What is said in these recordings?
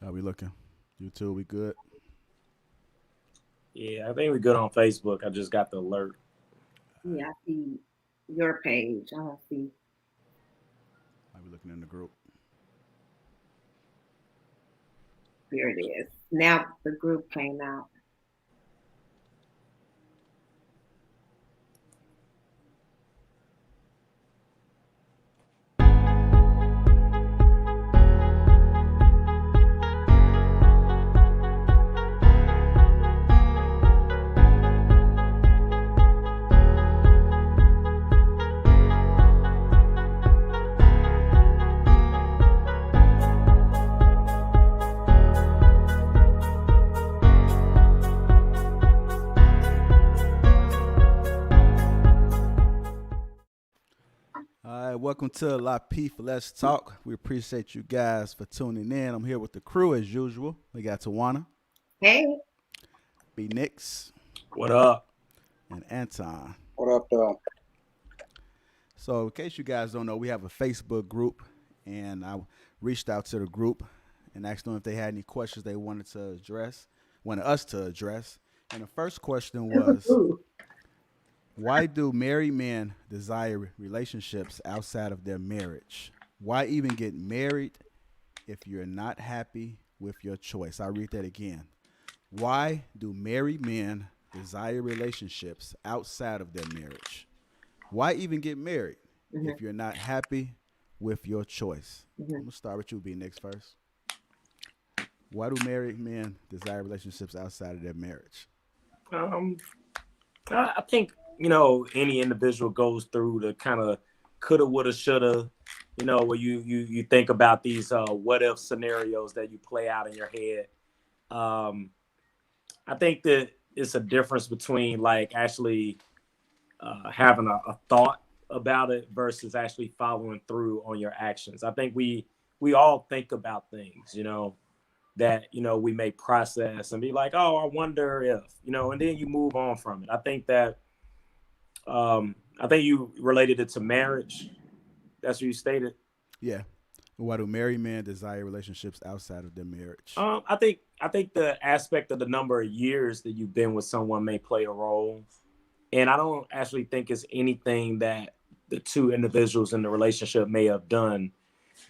How we looking? YouTube, we good? Yeah, I think we're good on Facebook. I just got the alert. All right. Yeah, I see your page. I don't see. How we looking in the group? There it is. Now the group came out. All right, welcome to Lapeef. Let's talk. We appreciate you guys for tuning in. I'm here with the crew as usual. We got Tawana, Hey, B Nix, What up? and Anton. What up, though? So, in case you guys don't know, we have a Facebook group, and I reached out to the group and asked them if they had any questions they wanted us to address. And the first question was, ooh, why do married men desire relationships outside of their marriage? Why even get married if you're not happy with your choice? I'll read that again. Why do married men desire relationships outside of their marriage? Why even get married mhm, if you're not happy with your choice? I'm mhm. gonna start with you, B next first. Why do married men desire relationships outside of their marriage? Um, I think any individual goes through the kind of coulda, woulda, shoulda. Where you think about these what if scenarios that you play out in your head. Um, I think that it's a difference between like actually having a thought about it versus actually following through on your actions. I think we all think about things, that we may process and be like, oh, I wonder if, and then you move on from it. I think you related it to marriage. That's what you stated. Yeah. Why do married men desire relationships outside of their marriage? I think the aspect of the number of years that you've been with someone may play a role, and I don't actually think it's anything that the two individuals in the relationship may have done.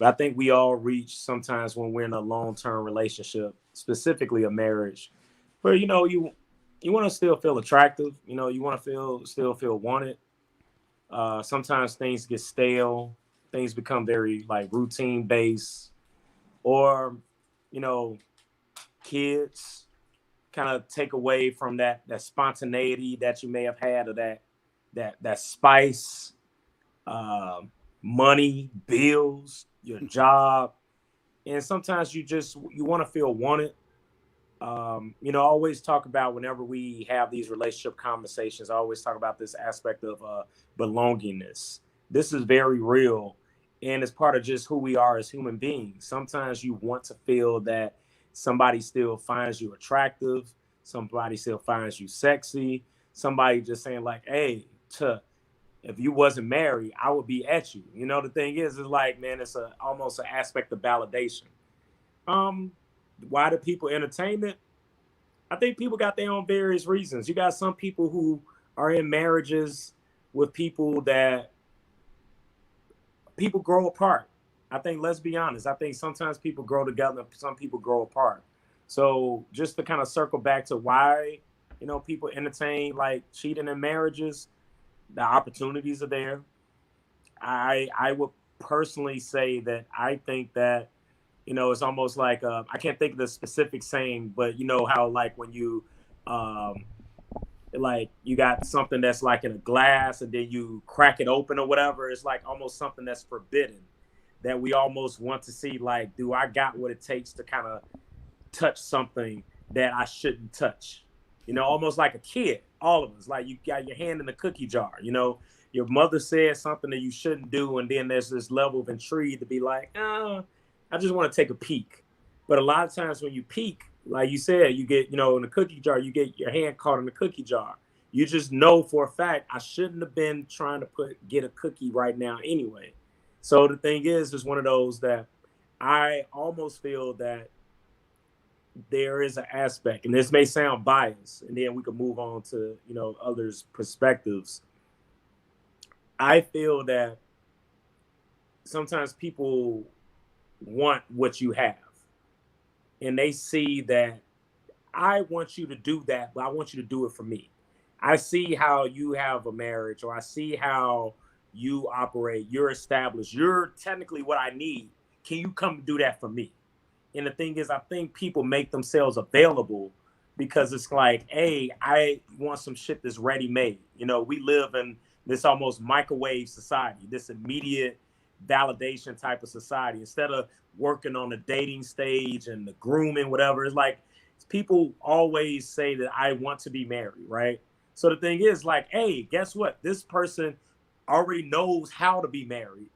But I think we all reach sometimes when we're in a long-term relationship, specifically a marriage, where you want to still feel attractive. You want to still feel wanted. Sometimes things get stale. Things become very like routine based, or you know, kids kind of take away from that spontaneity that you may have had, or that spice, money, bills, your job, and sometimes you want to feel wanted. I always talk about whenever we have these relationship conversations, I always talk about this aspect of belongingness. This is very real, and it's part of just who we are as human beings. Sometimes you want to feel that somebody still finds you attractive, somebody still finds you sexy, somebody just saying like, "Hey, if you wasn't married, I would be at you." The thing is like, man, it's almost an aspect of validation. Um, why do people entertain it? I think people got their own various reasons. You got some people who are in marriages with people that people grow apart. I think, let's be honest, I think sometimes people grow together, some people grow apart. So just to kind of circle back to why, people entertain like cheating in marriages, the opportunities are there. I would personally say that I think that it's almost like I can't think of the specific saying, but you know how like when you um, like you got something that's like in a glass and then you crack it open or whatever. It's like almost something that's forbidden that we almost want to see. Like, do I got what it takes to kind of touch something that I shouldn't touch? Almost like a kid. All of us, like you got your hand in the cookie jar. Your mother said something that you shouldn't do, and then there's this level of intrigue to be like, I just want to take a peek. But a lot of times when you peek, like you said, you get, in the cookie jar, you get your hand caught in the cookie jar. You just know for a fact I shouldn't have been trying to get a cookie right now anyway. So the thing is one of those that I almost feel that there is an aspect, and this may sound biased, and then we can move on to, others' perspectives. I feel that sometimes people want what you have, and they see that I want you to do that, but I want you to do it for me. I see how you have a marriage, or I see how you operate. You're established. You're technically what I need. Can you come do that for me? And the thing is, I think people make themselves available because it's like, hey, I want some shit that's ready made. We live in this almost microwave society, this immediate validation type of society. Instead of working on the dating stage and the grooming, whatever, it's like people always say that I want to be married, right? So the thing is, like, hey, guess what? This person already knows how to be married.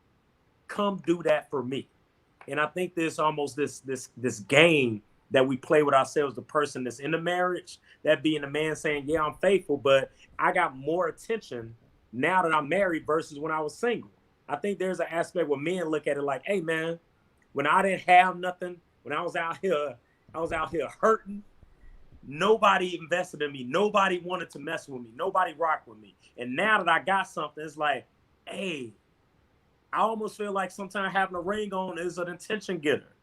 Come do that for me. And I think there's almost this game that we play with ourselves, the person that's in the marriage, that being the man saying, yeah, I'm faithful, but I got more attention now that I'm married versus when I was single. I think there's an aspect where men look at it like, hey, man, when I didn't have nothing, when I was out here hurting, nobody invested in me. Nobody wanted to mess with me. Nobody rocked with me. And now that I got something, it's like, hey, I almost feel like sometimes having a ring on is an attention getter.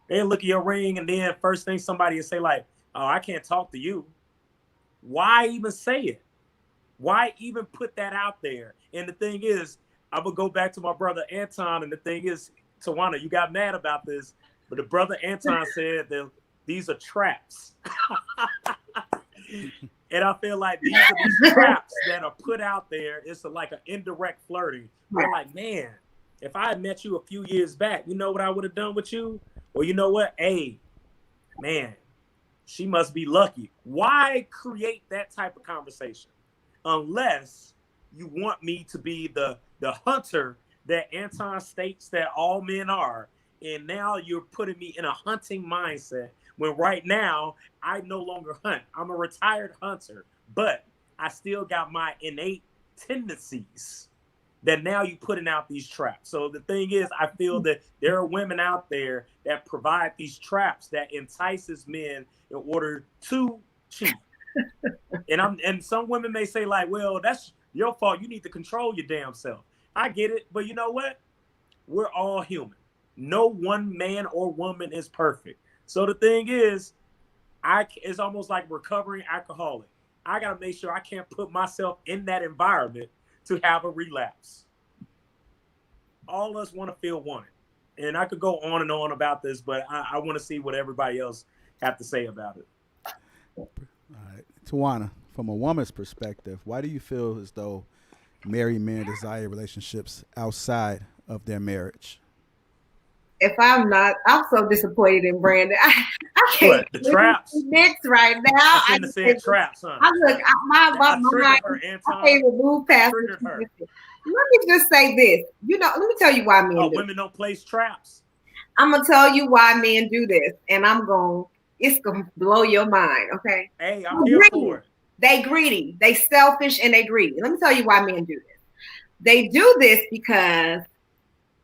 They look at your ring, and then first thing somebody will say like, oh, I can't talk to you. Why even say it? Why even put that out there? And the thing is, I'm going to go back to my brother Anton, and the thing is, Tawana, you got mad about this, but the brother Anton said that these are traps. And I feel like these are these traps that are put out there. It's like an indirect flirting. They're like, man, if I had met you a few years back, you know what I would have done with you? Or you know what? Hey, man, she must be lucky. Why create that type of conversation? Unless you want me to be the hunter that Anton states that all men are. And now you're putting me in a hunting mindset when right now I no longer hunt. I'm a retired hunter, but I still got my innate tendencies that now you're putting out these traps. So the thing is, I feel that there are women out there that provide these traps that entices men in order to cheat. And some women may say like, well, that's your fault. You need to control your damn self. I get it. But you know what? We're all human. No one man or woman is perfect. So the thing is, it's almost like recovering alcoholic. I got to make sure I can't put myself in that environment to have a relapse. All of us want to feel wanted. And I could go on and on about this, but I want to see what everybody else have to say about it. All right. Tawana, from a woman's perspective, why do you feel as though married men desire relationships outside of their marriage? If I'm so disappointed in Brandon. I can't. What, the traps? Next right now. I shouldn't have said traps, huh? My mind, her, I can't even move past it. Let me just say this. Let me tell you why men do. Women don't place traps. I'm going to tell you why men do this, and it's going to blow your mind, okay? Hey, I'm here for it. They greedy. They selfish, and they greedy. Let me tell you why men do this. They do this because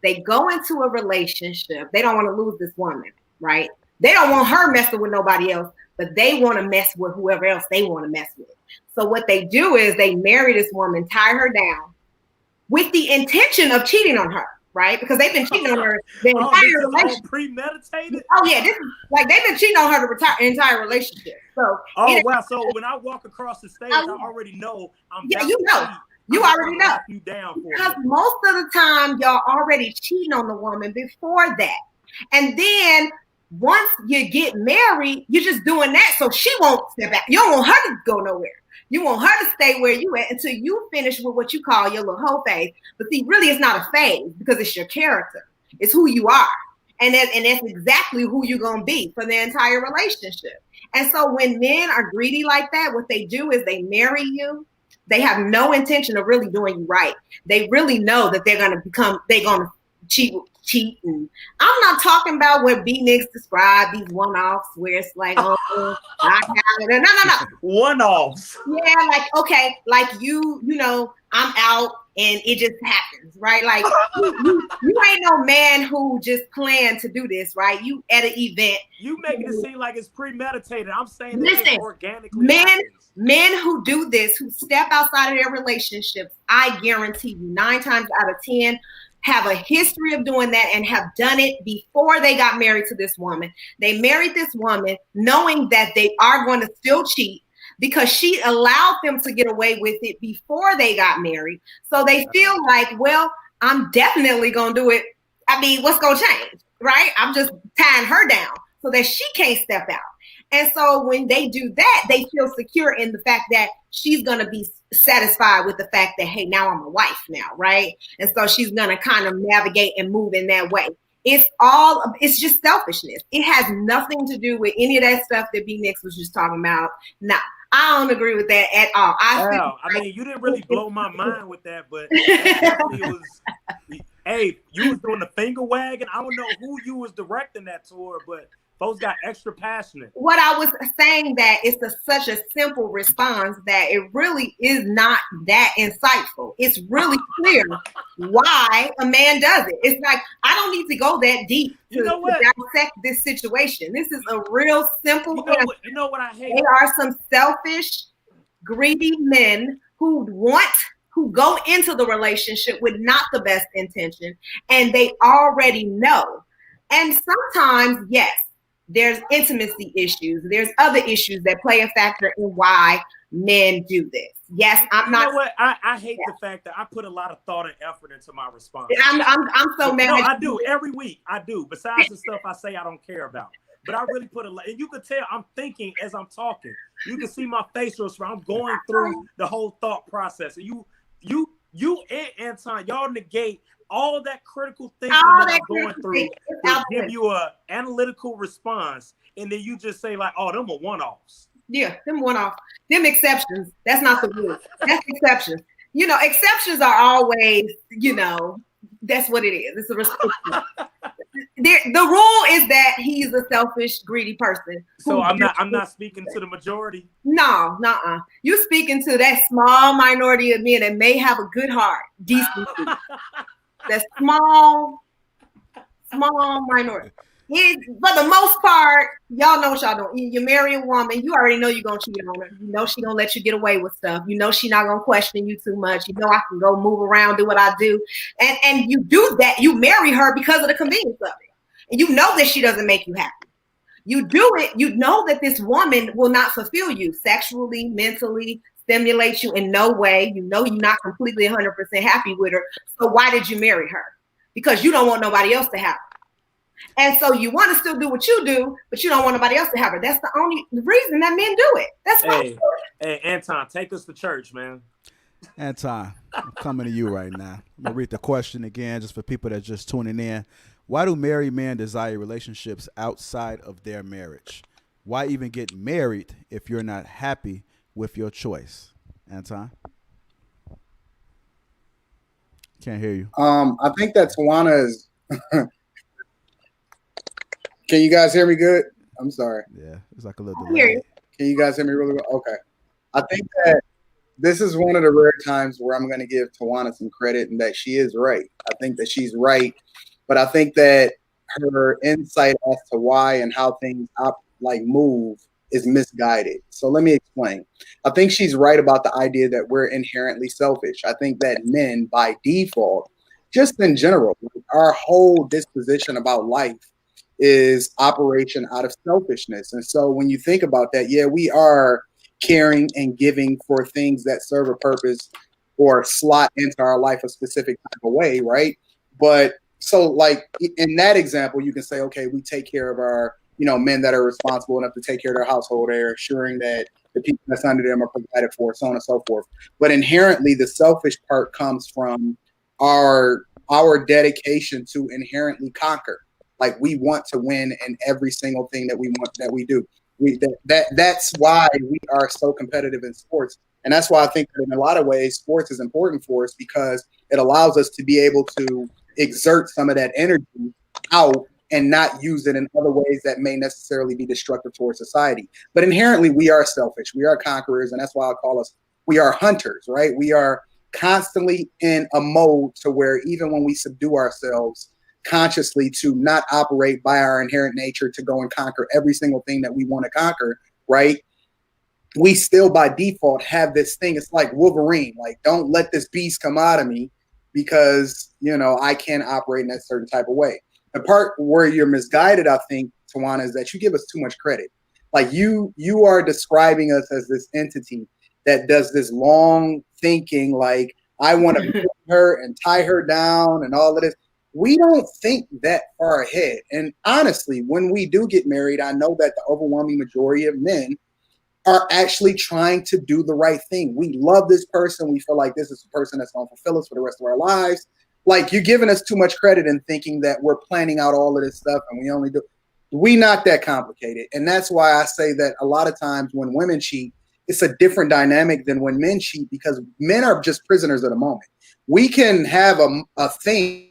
they go into a relationship. They don't want to lose this woman, right? They don't want her messing with nobody else, but they want to mess with whoever else they want to mess with. So what they do is they marry this woman, tie her down with the intention of cheating on her, right? Because they've been cheating on her the entire relationship. Premeditated? Oh yeah, this is like they've been cheating on her the entire relationship. So wow. So when I walk across the stage, I already know I'm You already know. You down for because most of the time y'all already cheating on the woman before that. And then once you get married, you're just doing that so she won't step back. You don't want her to go nowhere. You want her to stay where you at until you finish with what you call your little whole phase. But see, really it's not a phase because it's your character. It's who you are. And that's exactly who you're going to be for the entire relationship. And so when men are greedy like that, what they do is they marry you. They have no intention of really doing you right. They really know that they're going to cheat. And I'm not talking about what B-Nix described, these one-offs where it's like, oh, I have it. No. One-offs. Yeah, like, okay, like I'm out and it just happens, right? Like you ain't no man who just planned to do this, right? You at an event. You making it seem like it's premeditated. I'm saying that Listen, it organically happens. men who do this, who step outside of their relationships, I guarantee you, 9 times out of 10, have a history of doing that and have done it before they got married to this woman. They married this woman knowing that they are going to still cheat because she allowed them to get away with it before they got married. So they feel like, well, I'm definitely going to do it. I mean, what's going to change, right? I'm just tying her down so that she can't step out. And so when they do that, they feel secure in the fact that she's going to be satisfied with the fact that, hey, now I'm a wife now, right? And so she's going to kind of navigate and move in that way. It's just selfishness. It has nothing to do with any of that stuff that B Nix was just talking about. No, I don't agree with that at all. I mean, you didn't really blow my mind with that, but that definitely was. Hey, you was doing the finger wagging. I don't know who you was directing that toward, but folks got extra passionate. What I was saying that it's such a simple response that it really is not that insightful. It's really clear why a man does it. It's like, I don't need to go that deep to dissect this situation. This is a real simple answer. You know what I hate? They are some selfish, greedy men who go into the relationship with not the best intention, and they already know. And sometimes, yes, there's intimacy issues. There's other issues that play a factor in why men do this. Yes, I'm not. You know what? I hate the fact that I put a lot of thought and effort into my response. I'm so mad. No, I do every week. I do. Besides the stuff I say I don't care about, but I really put a lot. And you can tell I'm thinking as I'm talking. You can see my facial expression. I'm going through the whole thought process. And you and Anton, y'all negate all that critical thinking that I'm going through to give you an analytical response, and then you just say like, "Oh, them are one-offs." Yeah, them one-offs. Them exceptions. That's not the rule. That's exceptions. You know, exceptions are always, that's what it is. It's a restriction. The rule is that he's a selfish, greedy person. So I'm not speaking to the majority. No, nuh-uh. You're speaking to that small minority of men that may have a good heart, decency. That small minority. For the most part, y'all know what y'all doing. You marry a woman, you already know you're gonna cheat on her. You know she gonna let you get away with stuff. You know she not gonna question you too much. You know I can go move around, do what I do, and you do that. You marry her because of the convenience of it, and you know that she doesn't make you happy. You do it. You know that this woman will not fulfill you sexually, mentally, stimulate you in no way. You know you're not completely 100% happy with her. So why did you marry her? Because you don't want nobody else to have her. And so you want to still do what you do, but you don't want nobody else to have her. That's the only reason that men do it. That's why. Hey, Anton, take us to church, man. Anton, I'm coming to you right now. I'm going to read the question again just for people that are just tuning in. Why do married men desire relationships outside of their marriage? Why even get married if you're not happy with your choice? Anton? Can't hear you. I think that Tawana's Can you guys hear me good? I'm sorry. Yeah, it's like a little delay. Can you guys hear me really well? Okay. I think that this is one of the rare times where I'm going to give Tawana some credit and that she is right. I think that she's right, but I think that her insight as to why and how things move is misguided. So let me explain. I think she's right about the idea that we're inherently selfish. I think that men by default, just in general, our whole disposition about life is operation out of selfishness. And so when you think about that, yeah, we are caring and giving for things that serve a purpose or slot into our life a specific type of way, right? But so like in that example, you can say, okay, we take care of our, men that are responsible enough to take care of their household. They're assuring that the people that's under them are provided for, so on and so forth. But inherently, the selfish part comes from our dedication to inherently conquer. Like we want to win in every single thing that we do. That's why we are so competitive in sports. And that's why I think that in a lot of ways, sports is important for us because it allows us to be able to exert some of that energy out and not use it in other ways that may necessarily be destructive towards society. But inherently, we are selfish. We are conquerors. And that's why I call us, we are hunters, right? We are constantly in a mode to where even when we subdue ourselves consciously to not operate by our inherent nature to go and conquer every single thing that we want to conquer, right? We still by default have this thing. It's like Wolverine, like, don't let this beast come out of me because, you know, I can't operate in that certain type of way. The part where you're misguided, I think, Tawana, is that you give us too much credit. Like you are describing us as this entity that does this long thinking, like, I want to put her and tie her down and all of this. We don't think that far ahead. And honestly, when we do get married, I know that the overwhelming majority of men are actually trying to do the right thing. We love this person. We feel like this is the person that's going to fulfill us for the rest of our lives. Like, you're giving us too much credit and thinking that we're planning out all of this stuff and we only do. We not that complicated. And that's why I say that a lot of times when women cheat, it's a different dynamic than when men cheat, because men are just prisoners of the moment. We can have a thing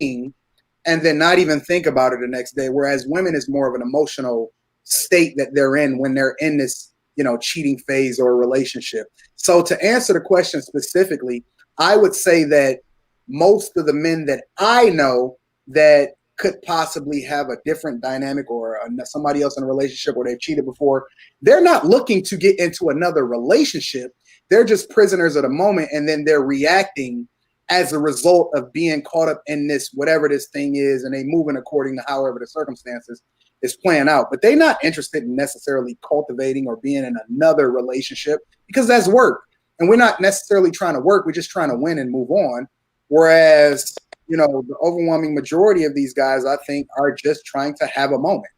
and then not even think about it the next day, whereas women is more of an emotional state that they're in when they're in this, you know, cheating phase or relationship. So to answer the question specifically, I would say that most of the men that I know that could possibly have a different dynamic or somebody else in a relationship or they've cheated before, they're not looking to get into another relationship. They're just prisoners of the moment, and then they're reacting as a result of being caught up in this, whatever this thing is, and they moving according to however the circumstances is playing out. But they're not interested in necessarily cultivating or being in another relationship because that's work. And we're not necessarily trying to work. We're just trying to win and move on. Whereas, you know, the overwhelming majority of these guys, I think, are just trying to have a moment.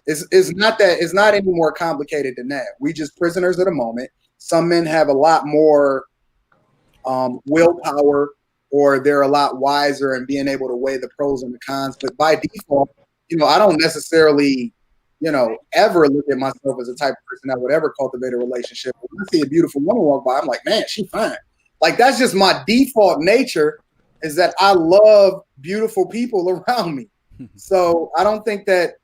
It's not any more complicated than that. We just prisoners of the moment. Some men have a lot more willpower, or they're a lot wiser in being able to weigh the pros and the cons. But by default, you know, I don't necessarily, you know, ever look at myself as a type of person that would ever cultivate a relationship. When I see a beautiful woman walk by, I'm like, man, she's fine. Like, that's just my default nature, is that I love beautiful people around me. So I don't think that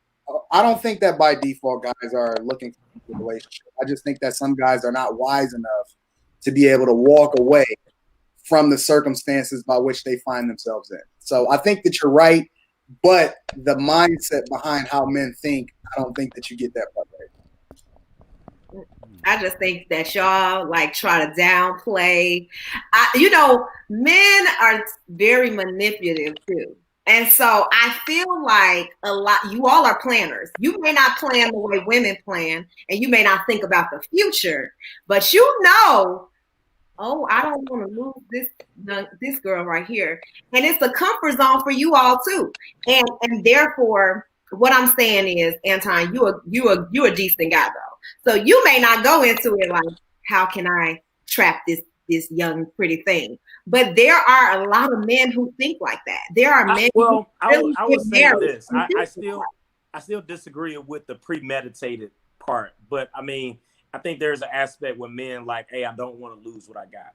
by default guys are looking for a relationship. I just think that some guys are not wise enough to be able to walk away from the circumstances by which they find themselves in. So I think that you're right, but the mindset behind how men think, I don't think that you get that part right. I just think that y'all like try to downplay. You know, men are very manipulative too. And so I feel like you all are planners. You may not plan the way women plan, and you may not think about the future, but you know, oh, I don't want to lose this girl right here. And it's a comfort zone for you all too. And therefore, what I'm saying is, Anton, you a decent guy though. So you may not go into it like, how can I trap this young pretty thing? But there are a lot of men who think like that. There are men. I would say this. I still disagree with the premeditated part, but I mean, I think there's an aspect where men like, hey, I don't want to lose what I got.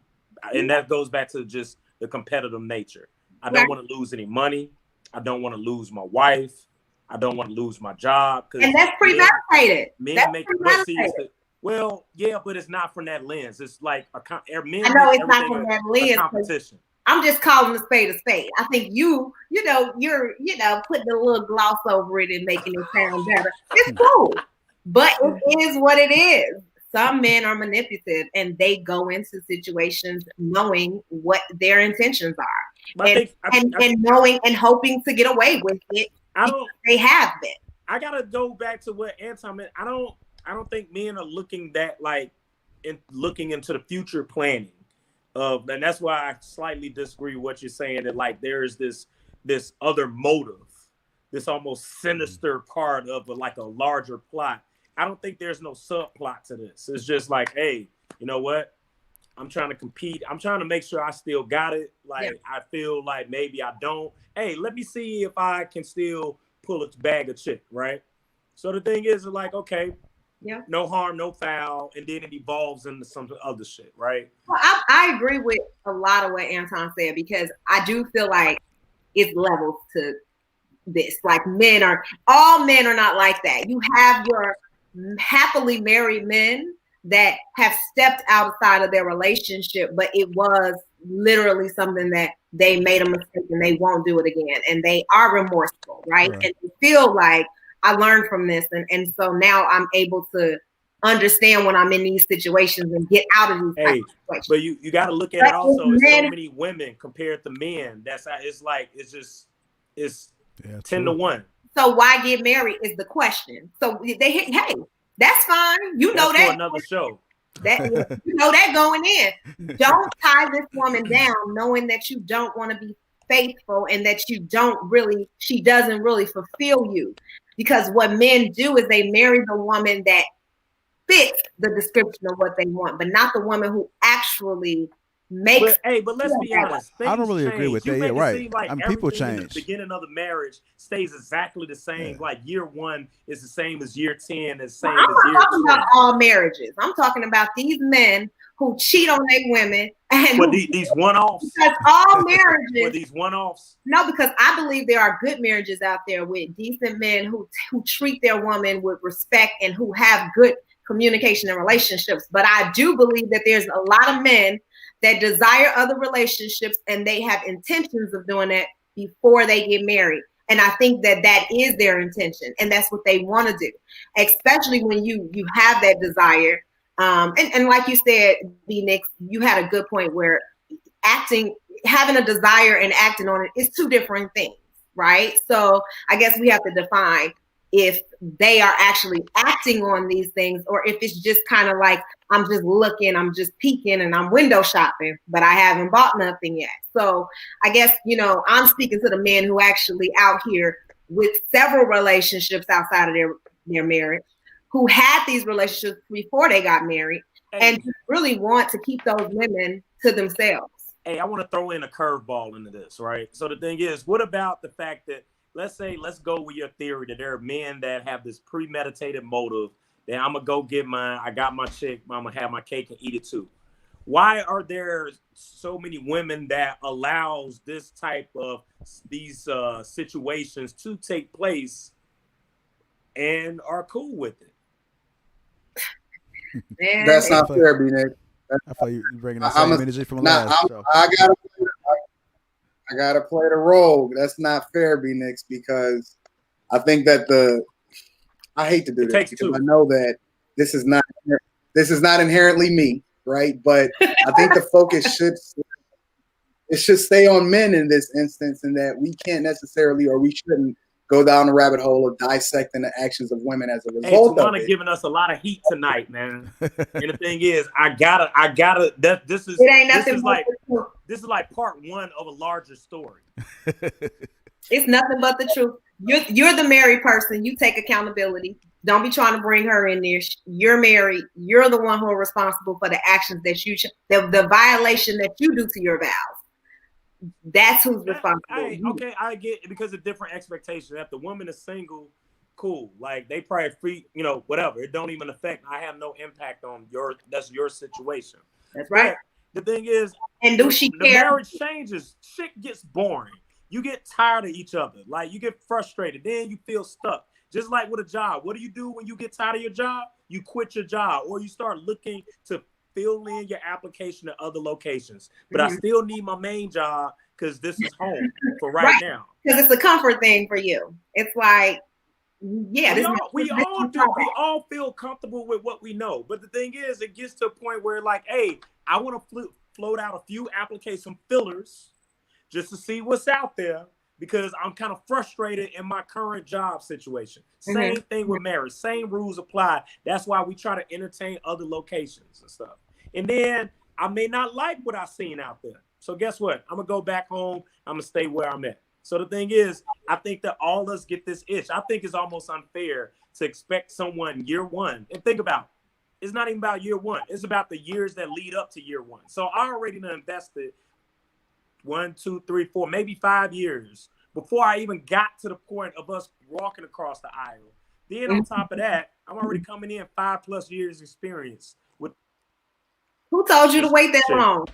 And that goes back to just the competitive nature. I don't want to lose any money. I don't want to lose my wife. I don't want to lose my job. And that's premeditated. Well, yeah, but it's not from that lens. It's like I know it's not from that lens. Competition. I'm just calling a spade a spade. I think you're putting a little gloss over it and making it sound better. It's cool. But it is what it is. Some men are manipulative and they go into situations knowing what their intentions are. And knowing and hoping to get away with it. They have been. I gotta go back to what Anton meant. I don't think men are looking into the future planning. And that's why I slightly disagree with what you're saying, that like there is this other motive, this almost sinister part of like a larger plot. I don't think there's no subplot to this. It's just like, hey, you know what? I'm trying to compete. I'm trying to make sure I still got it. Like, I feel like maybe I don't. Hey, let me see if I can still pull a bag of chick, right? So the thing is like, okay, no harm, no foul. And then it evolves into some other shit, right? Well, I agree with a lot of what Anton said, because I do feel like it's levels to this. Like all men are not like that. You have your happily married men that have stepped outside of their relationship, but it was literally something that they made a mistake and they won't do it again. And they are remorseful, right? And they feel like I learned from this. And so now I'm able to understand when I'm in these situations and get out of these types of situations. But you got to look at it also. It's so many women compared to men. It's 10 to 1. So why get married is the question. So hey, that's fine. You know that. For another show. You know that going in. Don't tie this woman down knowing that you don't want to be faithful and that she doesn't really fulfill you. Because what men do is they marry the woman that fits the description of what they want, but not the woman who actually makes. But let's be honest. I don't really agree with that. Yeah, right. Like people change. In the beginning of the marriage stays exactly the same. Yeah. Like year 1 is the same as year 10, as same as year 2. I'm talking about all marriages. I'm talking about these men who cheat on their women and these one-offs. Because all marriages. These one-offs. No, because I believe there are good marriages out there with decent men who treat their woman with respect and who have good communication and relationships. But I do believe that there's a lot of men that desire other relationships and they have intentions of doing that before they get married. And I think that is their intention and that's what they want to do, especially when you have that desire. And like you said, B-Nix, you had a good point where having a desire and acting on it is two different things, right? So I guess we have to define if they are actually acting on these things or if it's just kind of like, I'm just looking, I'm just peeking and I'm window shopping, but I haven't bought nothing yet. So I guess, I'm speaking to the men who actually out here with several relationships outside of their marriage, who had these relationships before they got married and really want to keep those women to themselves. Hey, I want to throw in a curveball into this, right? So the thing is, what about the fact that let's go with your theory that there are men that have this premeditated motive that I'm going to go get mine. I got my chick. I'm going to have my cake and eat it too. Why are there so many women that allows this type of these situations to take place and are cool with it? That's not fair, B-Nick. I thought you were bringing the same energy from last show. I gotta play the role. That's not fair, B-Nix, because I think that I hate to do this because I know that this is not inherently me, right? But I think the focus should stay on men in this instance, and that we can't necessarily, or we shouldn't go down the rabbit hole of dissecting the actions of women as a result of it. Giving us a lot of heat tonight, man. And the thing is, I gotta. This is like part 1 of a larger story. It's nothing but the truth. You're the married person. You take accountability. Don't be trying to bring her in there. You're married. You're the one who are responsible for the actions that the violation that you do to your vows. That's who's responsible. I get it because of different expectations. If the woman is single, cool. Like they probably free, whatever. It don't even affect. I have no impact on that's your situation. That's right. But the thing is, and do she care? The marriage changes. Shit gets boring. You get tired of each other. Like you get frustrated. Then you feel stuck. Just like with a job. What do you do when you get tired of your job? You quit your job or you start looking to fill in your application at other locations. But I still need my main job because this is home for right now. Because it's a comfort thing for you. It's like, yeah. We all feel comfortable with what we know. But the thing is, it gets to a point where like, hey, I want to float out a few application fillers just to see what's out there because I'm kind of frustrated in my current job situation. Same thing with marriage. Same rules apply. That's why we try to entertain other locations and stuff. And then I may not like what I've seen out there. So guess what? I'm going to go back home. I'm going to stay where I'm at. So the thing is, I think that all of us get this itch. I think it's almost unfair to expect someone year 1. And think about it. It's not even about year 1. It's about the years that lead up to year 1. So I already invested 1, 2, 3, 4, maybe 5 years before I even got to the point of us walking across the aisle. Then on top of that, I'm already coming in 5+ years experience. Who told you to wait that long?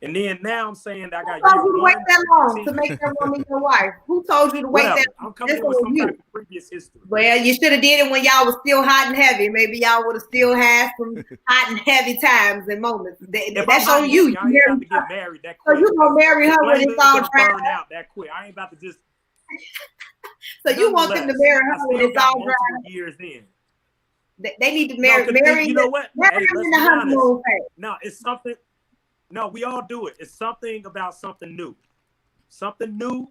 And then now I'm saying I got Who told you to wait year that long 1, to make that woman your wife? Who told you to wait whatever. that I'm long? coming This in with was some you. type of previous history. Well, you should have did it when y'all was still hot and heavy. Maybe y'all would have still had some hot and heavy times and moments. If That's I'm on you. I ain't about to get married that So quick. you gonna marry her when it's all burn dried out that quick. I ain't about to just. So you want them to marry her when it's all dried up? Years in. They need to marry. You know what? Marry Hey, let's in the be honest. honeymoon phase. No, it's something. No, we all do it. It's something about something new. Something new.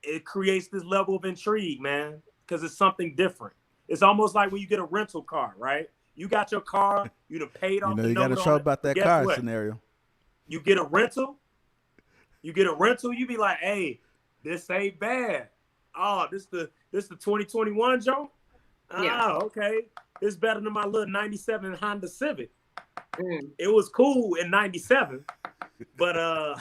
It creates this level of intrigue, man, because it's something different. It's almost like when you get a rental car, right? You got your car, you done paid off. You got to show about that car scenario. You get a rental. You be like, hey, this ain't bad. Oh, this the 2021 joint? Yeah. Oh, okay. It's better than my little 97 Honda Civic. Mm. It was cool in 97, but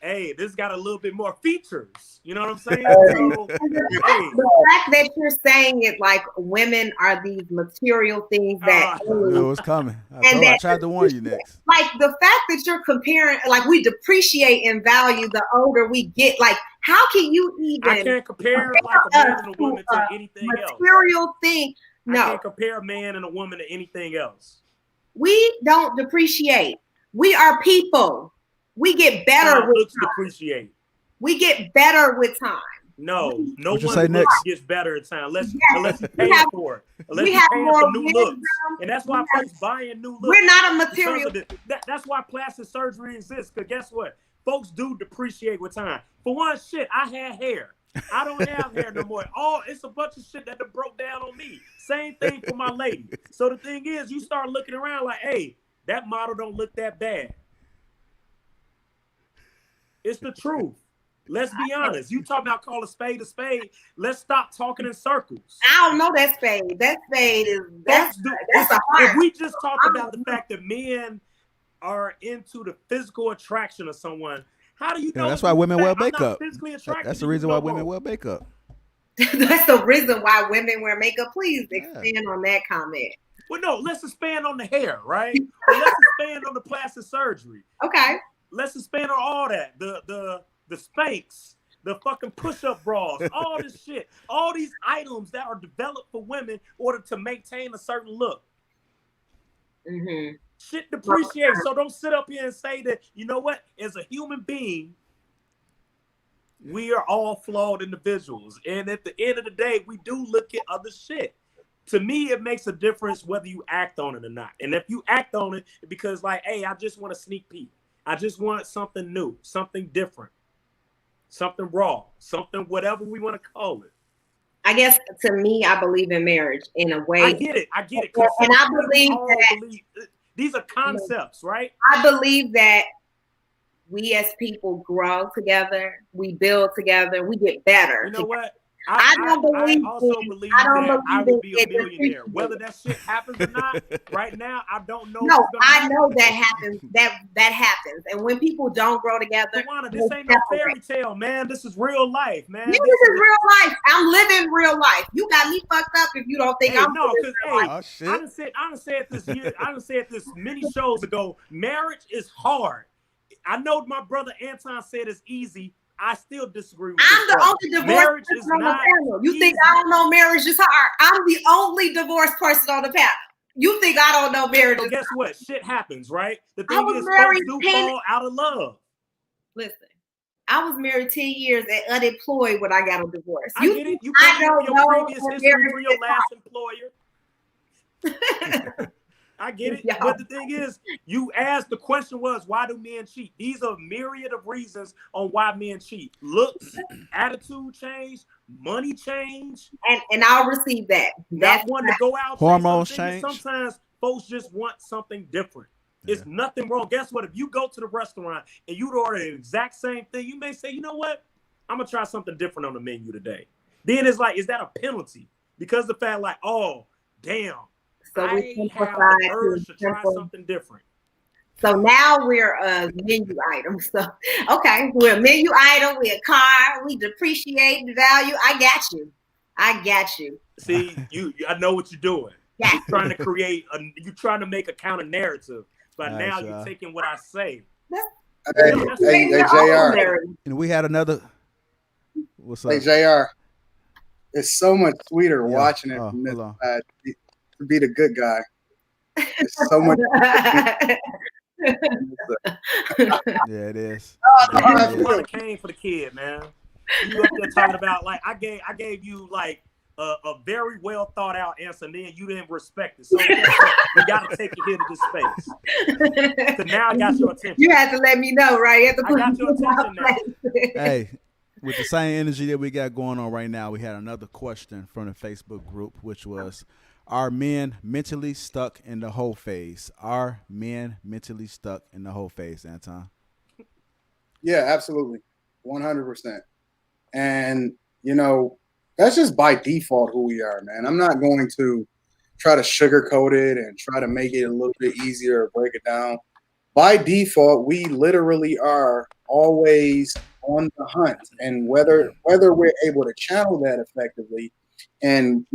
hey, this got a little bit more features. You know what I'm saying? So, the fact that you're saying it like women are these material things that I knew it was coming. I tried to warn you next. Like the fact that you're comparing, like we depreciate in value the older we get. Like, how can you even? I can't compare like a man and a woman to anything else. Material thing. No, I can't compare a man and a woman to anything else. We don't depreciate. We are people. We get better with time. Depreciate. We get better with time. No one gets better in time unless you pay for it. Unless you pay for new looks. And that's why folks buying new looks. We're not a material. That's why plastic surgery exists. Because guess what? Folks do depreciate with time. For one, I had hair. I don't have hair no more. It's a bunch of shit that broke down on me. Same thing for my lady. So the thing is, you start looking around like, hey, that model don't look that bad. It's the truth. Let's be honest. You talk about call a spade a spade. Let's stop talking in circles. I don't know that spade. That spade is that's a heart. If we just talk about the fact that men are into the physical attraction of someone, how do you know? That's why women wear makeup. That's the reason why women wear makeup. That's the reason why women wear makeup. Please expand on that comment. Well, no, let's expand on the hair, right? Let's expand on the plastic surgery. Okay. Let's expand on all that. The Spanx, the fucking push-up bras, all this shit, all these items that are developed for women in order to maintain a certain look. Mm-hmm. Shit depreciates. So don't sit up here and say that, you know what, as a human being, we are all flawed individuals. And at the end of the day, we do look at other shit. To me, it makes a difference whether you act on it or not. And if you act on it, because like, hey, I just want a sneak peek. I just want something new, something different, something raw, something whatever we want to call it. I guess to me, I believe in marriage in a way. I get it. And I believe these are concepts, right? I believe that we as people grow together, we build together, we get better. You know what? I also believe that I would be a millionaire. Whether that shit happens or not, right now, I don't know. No, I know that happens. That happens. And when people don't grow together, Tawana, this ain't no fairy tale, man. This is real life, man. Yeah, this is real life. I'm living real life. You got me fucked up if you don't think I'm living real life. Oh, shit. I done said this year. I done said this many shows ago. Marriage is hard. I know my brother Anton said it's easy. I still disagree with I'm the only divorced person on the panel. You think I don't know marriage is hard? I'm the only divorced person on the panel. You think I don't know marriage? So guess what? Shit happens, right? The thing is, folks do fall out of love. Listen, I was married 10 years and unemployed when I got a divorce. I get it. You can't know your previous history for your last employer. I get it. But the thing is, you asked, the question was, why do men cheat? These are myriad of reasons on why men cheat. Looks, attitude change, money change. And I'll receive that. That's one to go out. Hormones change. Sometimes folks just want something different. Yeah. It's nothing wrong. Guess what? If you go to the restaurant and you order the exact same thing, you may say, you know what? I'm going to try something different on the menu today. Then it's like, is that a penalty? Because the fact like, oh, damn. So we have the urge to try something different. So now we're a menu item. So okay, we're a menu item. We're a car. We depreciate the value. I got you. See, I know what you're doing. Yeah. You're trying to create. You're trying to make a counter narrative. But now you're taking what I say Hey, That's hey, Maybe hey, you're Jr. also married. And we had another. What's up? Hey, Jr. It's so much sweeter Yeah. watching it Oh, from this hold on. side to be the good guy. It's so much. Yeah, it is. It That's how I You definitely should is. run feel. a cane for the kid, man. You up there talking about like I gave you like a very well thought out answer, and then you didn't respect it. So guess what? You got to take it here to this space. So now I got your attention. You had to let me know, right? You had to I put got me your in my attention now. place. Hey, with the same energy that we got going on right now, we had another question from the Facebook group, which was, are men mentally stuck in the whole phase? Are men mentally stuck in the whole phase, Anton? Yeah, absolutely, 100%. And you know, that's just by default who we are, man. I'm not going to try to sugarcoat it and try to make it a little bit easier or break it down. By default, we literally are always on the hunt, and whether we're able to channel that effectively, and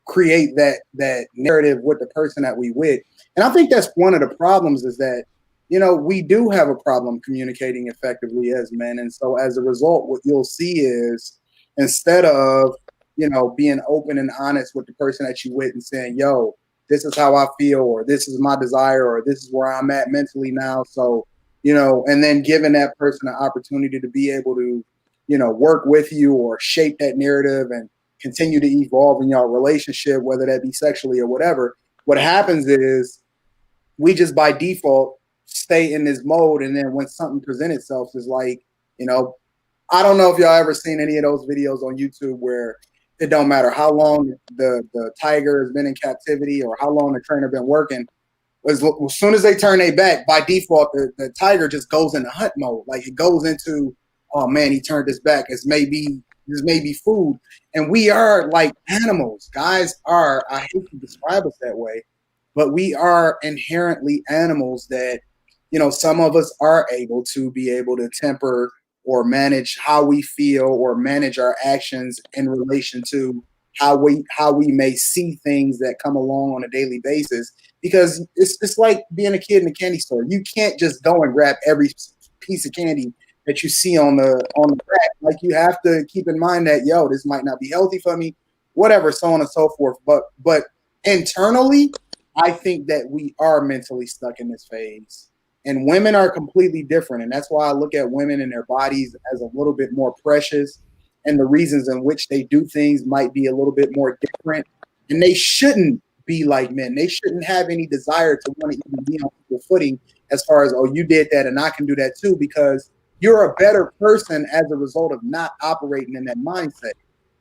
create that narrative with the person that we with. And I think that's one of the problems is that we do have a problem communicating effectively as men, and so as a result, what you'll see is instead of being open and honest with the person that you with and saying, "Yo, this is how I feel," or "This is my desire," or "This is where I'm at mentally now," so and then giving that person an opportunity to be able to work with you or shape that narrative and continue to evolve in your relationship, whether that be sexually or whatever. What happens is we just by default stay in this mode, and then when something presents itself, is like, I don't know if y'all ever seen any of those videos on YouTube where it don't matter how long the tiger has been in captivity or how long the trainer been working. As soon as they turn their back, by default, the tiger just goes into hunt mode. Like it goes into, oh man, he turned his back. This may be food. And we are like animals. Guys are, I hate to describe us that way, but we are inherently animals that, some of us are able to temper or manage how we feel or manage our actions in relation to how we may see things that come along on a daily basis, because it's like being a kid in a candy store. You can't just go and grab every piece of candy that you see on the rack. Like you have to keep in mind that this might not be healthy for me, whatever, so on and so forth. But internally, I think that we are mentally stuck in this phase. And women are completely different. And that's why I look at women and their bodies as a little bit more precious. And the reasons in which they do things might be a little bit more different. And they shouldn't be like men. They shouldn't have any desire to want to even be on equal footing as far as, oh, you did that and I can do that too, because you're a better person as a result of not operating in that mindset.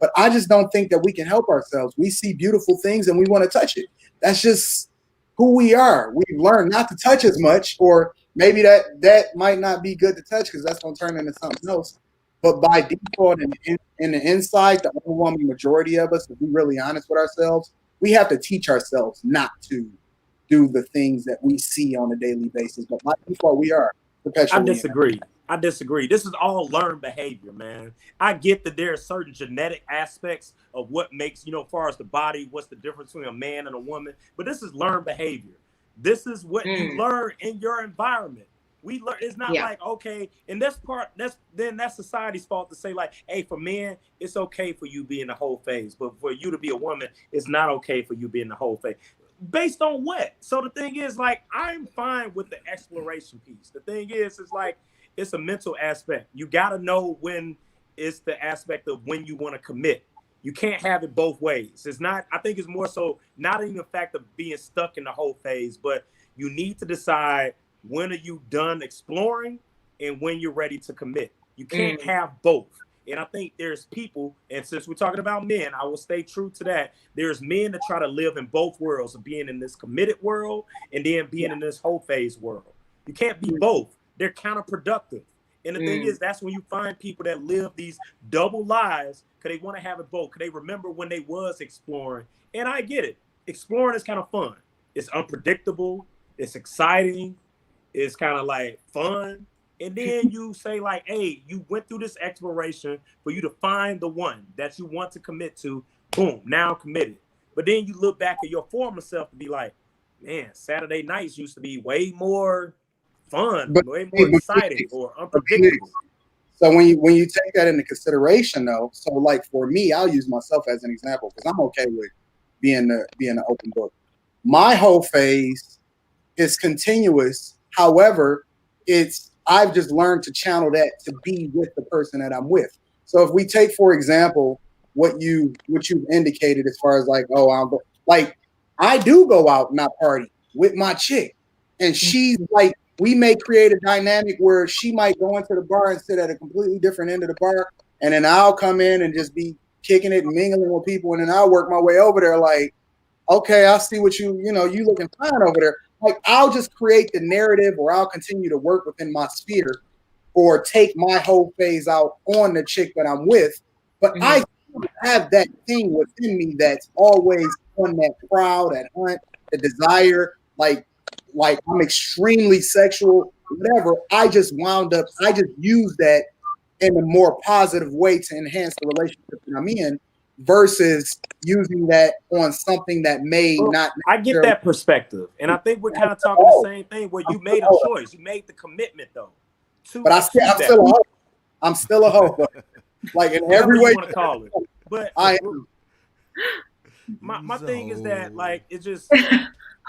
But I just don't think that we can help ourselves. We see beautiful things and we want to touch it. That's just who we are. We've learned not to touch as much, or maybe that might not be good to touch because that's going to turn into something else. But by default and in the inside, the overwhelming majority of us, if we're really honest with ourselves, we have to teach ourselves not to do the things that we see on a daily basis. But by default, we are perpetually. I disagree. This is all learned behavior, man. I get that there are certain genetic aspects of what makes, as far as the body, what's the difference between a man and a woman. But this is learned behavior. This is what you learn in your environment. We learn. It's not like, okay, and that's society's fault to say like, hey, for men, it's okay for you being the whole phase, but for you to be a woman, it's not okay for you being the whole phase. Based on what? So the thing is, like, I'm fine with the exploration piece. The thing is like, it's a mental aspect. You got to know when it's the aspect of when you want to commit. You can't have it both ways. It's not, I think it's more so not even the fact of being stuck in the whole phase, but you need to decide when are you done exploring and when you're ready to commit. You can't have both. And I think there's people, and since we're talking about men, I will stay true to that. There's men that try to live in both worlds of being in this committed world and then being in this whole phase world. You can't be both. They're counterproductive. And the thing is, that's when you find people that live these double lives because they want to have it both. Because they remember when they was exploring. And I get it. Exploring is kind of fun. It's unpredictable. It's exciting. It's kind of like fun. And then you say like, hey, you went through this exploration for you to find the one that you want to commit to. Boom, now I'm committed. But then you look back at your former self to be like, man, Saturday nights used to be way more fun, But, way more but exciting or unpredictable. so when you take that into consideration, though, so like for me, I'll use myself as an example because I'm okay with being the open book. My whole phase is continuous. However, I've just learned to channel that to be with the person that I'm with. So if we take, for example, what you've indicated as far as like, oh, I do go out and I party with my chick, and she's like, we may create a dynamic where she might go into the bar and sit at a completely different end of the bar, and then I'll come in and just be kicking it and mingling with people, and then I'll work my way over there like, okay, I see what you looking fine over there. Like, I'll just create the narrative, or I'll continue to work within my sphere, or take my whole phase out on the chick that I'm with. But I have that thing within me that's always on that prowl, that hunt, the desire, like I'm extremely sexual, whatever. I just use that in a more positive way to enhance the relationship that I'm in, versus using that on something that may not. I get that perspective, and I think we're kind of talking the same thing. Where you made a choice, you made the commitment though. But I'm still a hoe. I'm still a hoe, but like in every way you want to call it. But I am. My thing is that like it's just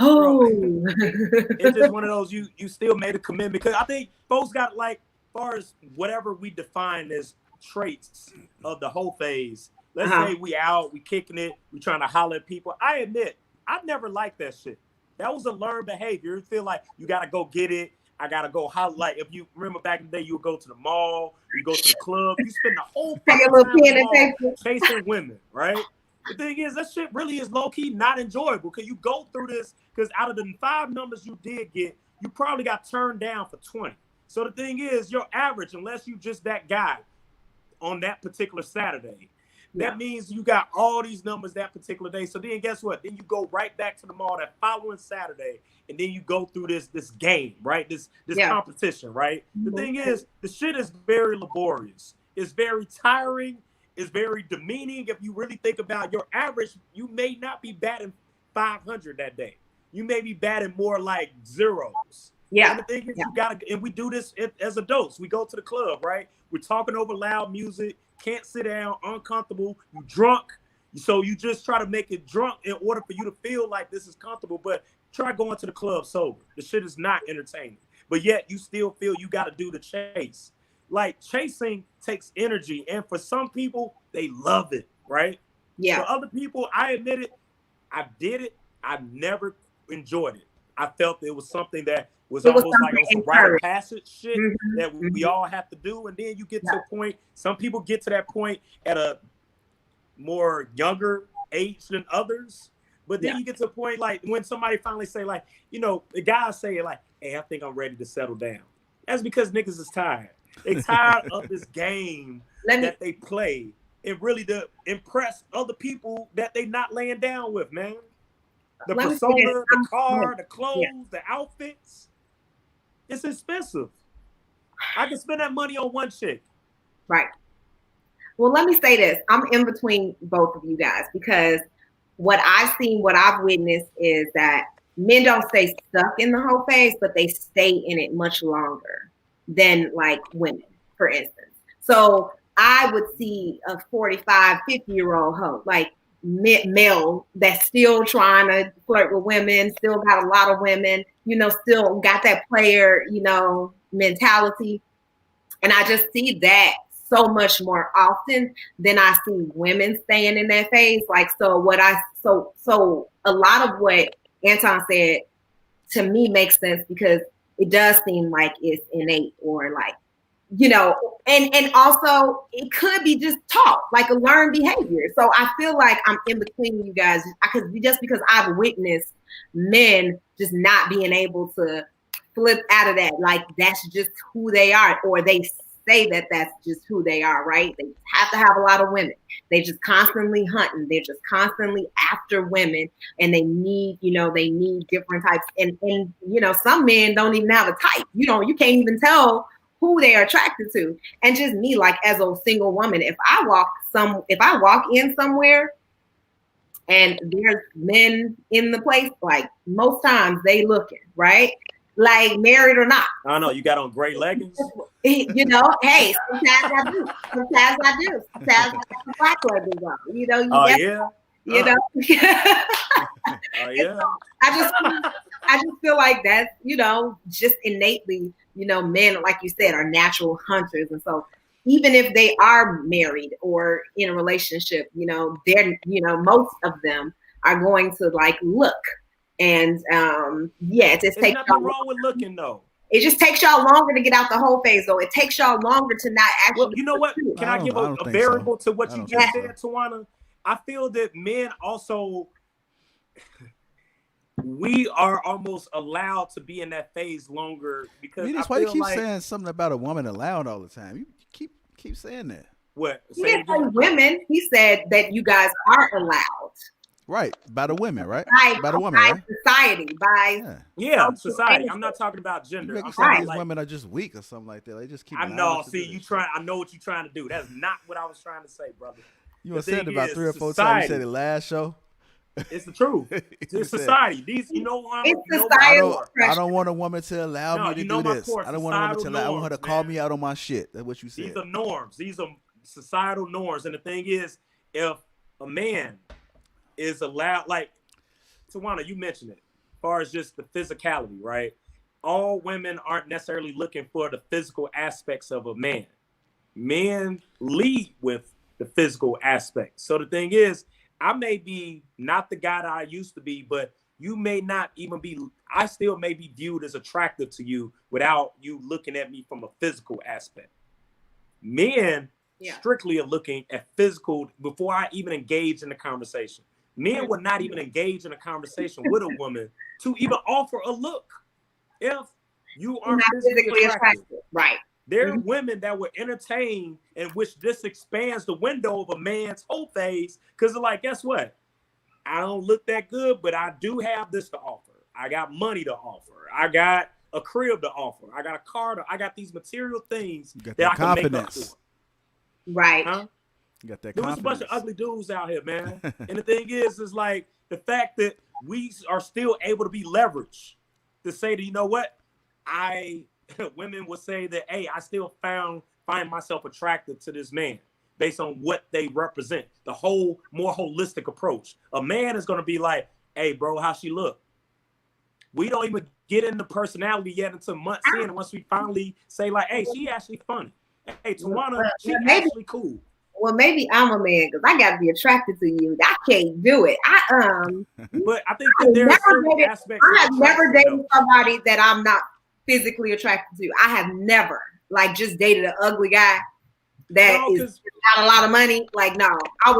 it's just one of those you still made a commitment, because I think folks got like, far as whatever we define as traits of the whole phase. Let's say we out, we kicking it, we trying to holler at people. I admit, I never liked that shit. That was a learned behavior. You feel like you gotta go get it. I gotta go holler. Like if you remember back in the day, you would go to the mall, you go to the club, you spend the whole time at the mall chasing women, right? The thing is, that shit really is low-key not enjoyable, because you go through this, because out of the 5 numbers you did get, you probably got turned down for 20. So the thing is, your average, unless you just that guy on that particular Saturday, that means you got all these numbers that particular day. So then guess what? Then you go right back to the mall that following Saturday, and then you go through this game, right? This competition, right? The thing is, the shit is very laborious. It's very tiring. Is very demeaning. If you really think about your average, you may not be batting 500 that day. You may be batting more like zeros. Yeah. And the thing is, you gotta, and we do this as adults. We go to the club, right? We're talking over loud music, can't sit down, uncomfortable. You drunk, so you just try to make it drunk in order for you to feel like this is comfortable. But try going to the club sober. The shit is not entertaining. But yet you still feel you got to do the chase. Like, chasing takes energy, and for some people, they love it, right? Yeah. For other people, I admit it, I did it, I never enjoyed it. I felt it was something that was almost like it was a rite of passage shit that we all have to do, and then you get to a point, some people get to that point at a more younger age than others, but then you get to a point like when somebody finally say like, the guys say like, hey, I think I'm ready to settle down. That's because niggas is tired. They tired of this game that they play, and really to impress other people that they not laying down with, man. The persona, the car, the clothes, the outfits. It's expensive. I can spend that money on one chick. Right. Well, let me say this. I'm in between both of you guys, because what I've seen, what I've witnessed is that men don't stay stuck in the whole phase, but they stay in it much longer than like women, for instance. So I would see a 45, 50-year-old hoe, like male, that's still trying to flirt with women, still got a lot of women, still got that player, mentality. And I just see that so much more often than I see women staying in that phase. Like, so a lot of what Anton said to me makes sense, because it does seem like it's innate, or like, and also it could be just taught, like a learned behavior. So I feel like I'm in between you guys, because I've witnessed men just not being able to flip out of that. Like, that's just who they are, or they say that that's just who they are, right? They have to have a lot of women. They just constantly hunting. They're just constantly after women, and they need different types. And some men don't even have a type. You can't even tell who they are attracted to. And just me, like, as a single woman, if I walk in somewhere and there's men in the place, like, most times they looking, right? like married or not. I don't know. You got on gray leggings? You know, hey, sometimes I do. Sometimes I do. Sometimes I got some black leggings on. You know, you Oh, get, yeah? you know. Oh, yeah? I just feel like that's, you know, just innately, you know, men, like you said, are natural hunters. And so even if they are married or in a relationship, you know, they're, you know, most of them are going to like look. And yeah, it just There's takes nothing wrong with looking, though. It just takes y'all longer to get out the whole phase, though. It takes y'all longer to not actually. Well, you know what? Can I give a variable to what you just said, Tawana? I feel that men also, we are almost allowed to be in that phase longer because that's why you keep saying something about a woman allowed all the time. You keep saying that. What? He didn't say women. He said that you guys are allowed. Right, by the women, right? By the woman, right? Society, society. I'm not talking about gender. I'm saying these women are just weak or something like that. They just keep. I know. See, you try. I know what you're trying to do. That's not what I was trying to say, brother. You said it about 3 or 4 times. You said it last show. It's the truth. It's society. These, you know, I don't want a woman to allow me to do this. I don't want a woman to allow. I want her to call me out on my shit. That's what you said. These are norms. These are societal norms. And the thing is, if a man is allowed, like Tawana, you mentioned it, as far as just the physicality, right? All women aren't necessarily looking for the physical aspects of a man. Men lead with the physical aspect. So the thing is, I may be not the guy that I used to be, but you may not even be, I still may be viewed as attractive to you without you looking at me from a physical aspect. Men strictly are looking at physical before I even engage in the conversation. Men would not even engage in a conversation with a woman to even offer a look if you aren't physically attractive. Right. There are women that would entertain and which this expands the window of a man's whole phase because they're like, guess what? I don't look that good, but I do have this to offer. I got money to offer. I got a crib to offer. I got a car I got these material things that I can make up for. Right. Huh? You got that there was a bunch of ugly dudes out here, man. And the thing is like the fact that we are still able to be leveraged to say that, you know what? Women would say that, hey, I still find myself attracted to this man based on what they represent. The whole more holistic approach. A man is going to be like, hey, bro, how she look? We don't even get into personality yet until months in. Once we finally say like, hey, she actually funny. Hey, Tawana, she actually cool. Well, maybe I'm a man because I got to be attracted to you. I can't do it. But I think that there are certain aspects. I have never dated somebody that I'm not physically attracted to. I have never just dated an ugly guy that is got a lot of money. Like, no,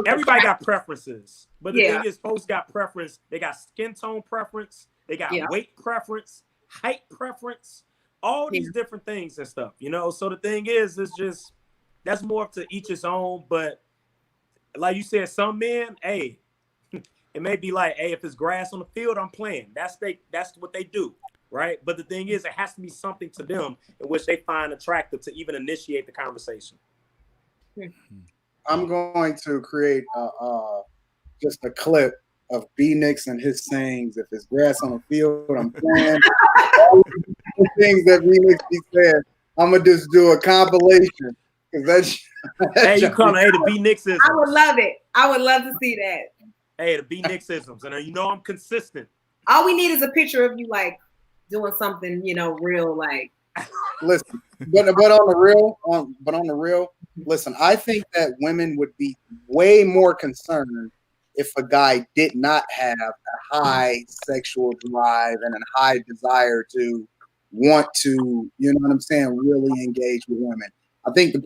everybody got preferences, but the thing is, folks got preference. They got skin tone preference. They got weight preference, height preference, all these different things and stuff. You know, so the thing is, it's just that's more up to each his own. But like you said, some men, hey, it may be like, hey, if it's grass on the field, I'm playing. That's what they do. Right. But the thing is, it has to be something to them in which they find attractive to even initiate the conversation. I'm going to create just a clip of B Nix and his sayings. If it's grass on the field, I'm playing. All the things that B Nix be saying, I'm going to just do a compilation. Hey, you call it the B Nixisms. I would love it. I would love to see that. Hey, the B Nixisms. And you know I'm consistent. All we need is a picture of you doing something, real like. Listen, but on the real, listen, I think that women would be way more concerned if a guy did not have a high sexual drive and a high desire to want to, you know what I'm saying, really engage with women. I think the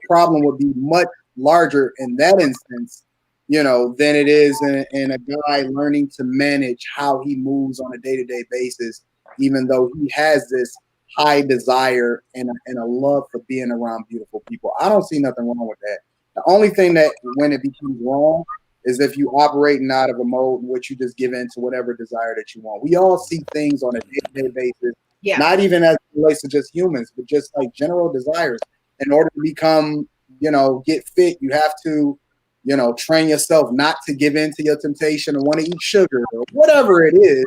problem would be much larger in that instance, than it is in a guy learning to manage how he moves on a day-to-day basis, even though he has this high desire and a love for being around beautiful people. I don't see nothing wrong with that. The only thing that when it becomes wrong is if you operating out of a mode in which you just give in to whatever desire that you want. We all see things on a day-to-day basis, not even as it relates to just humans, but just like general desires. In order to become, get fit, you have to, train yourself not to give in to your temptation or want to eat sugar or whatever it is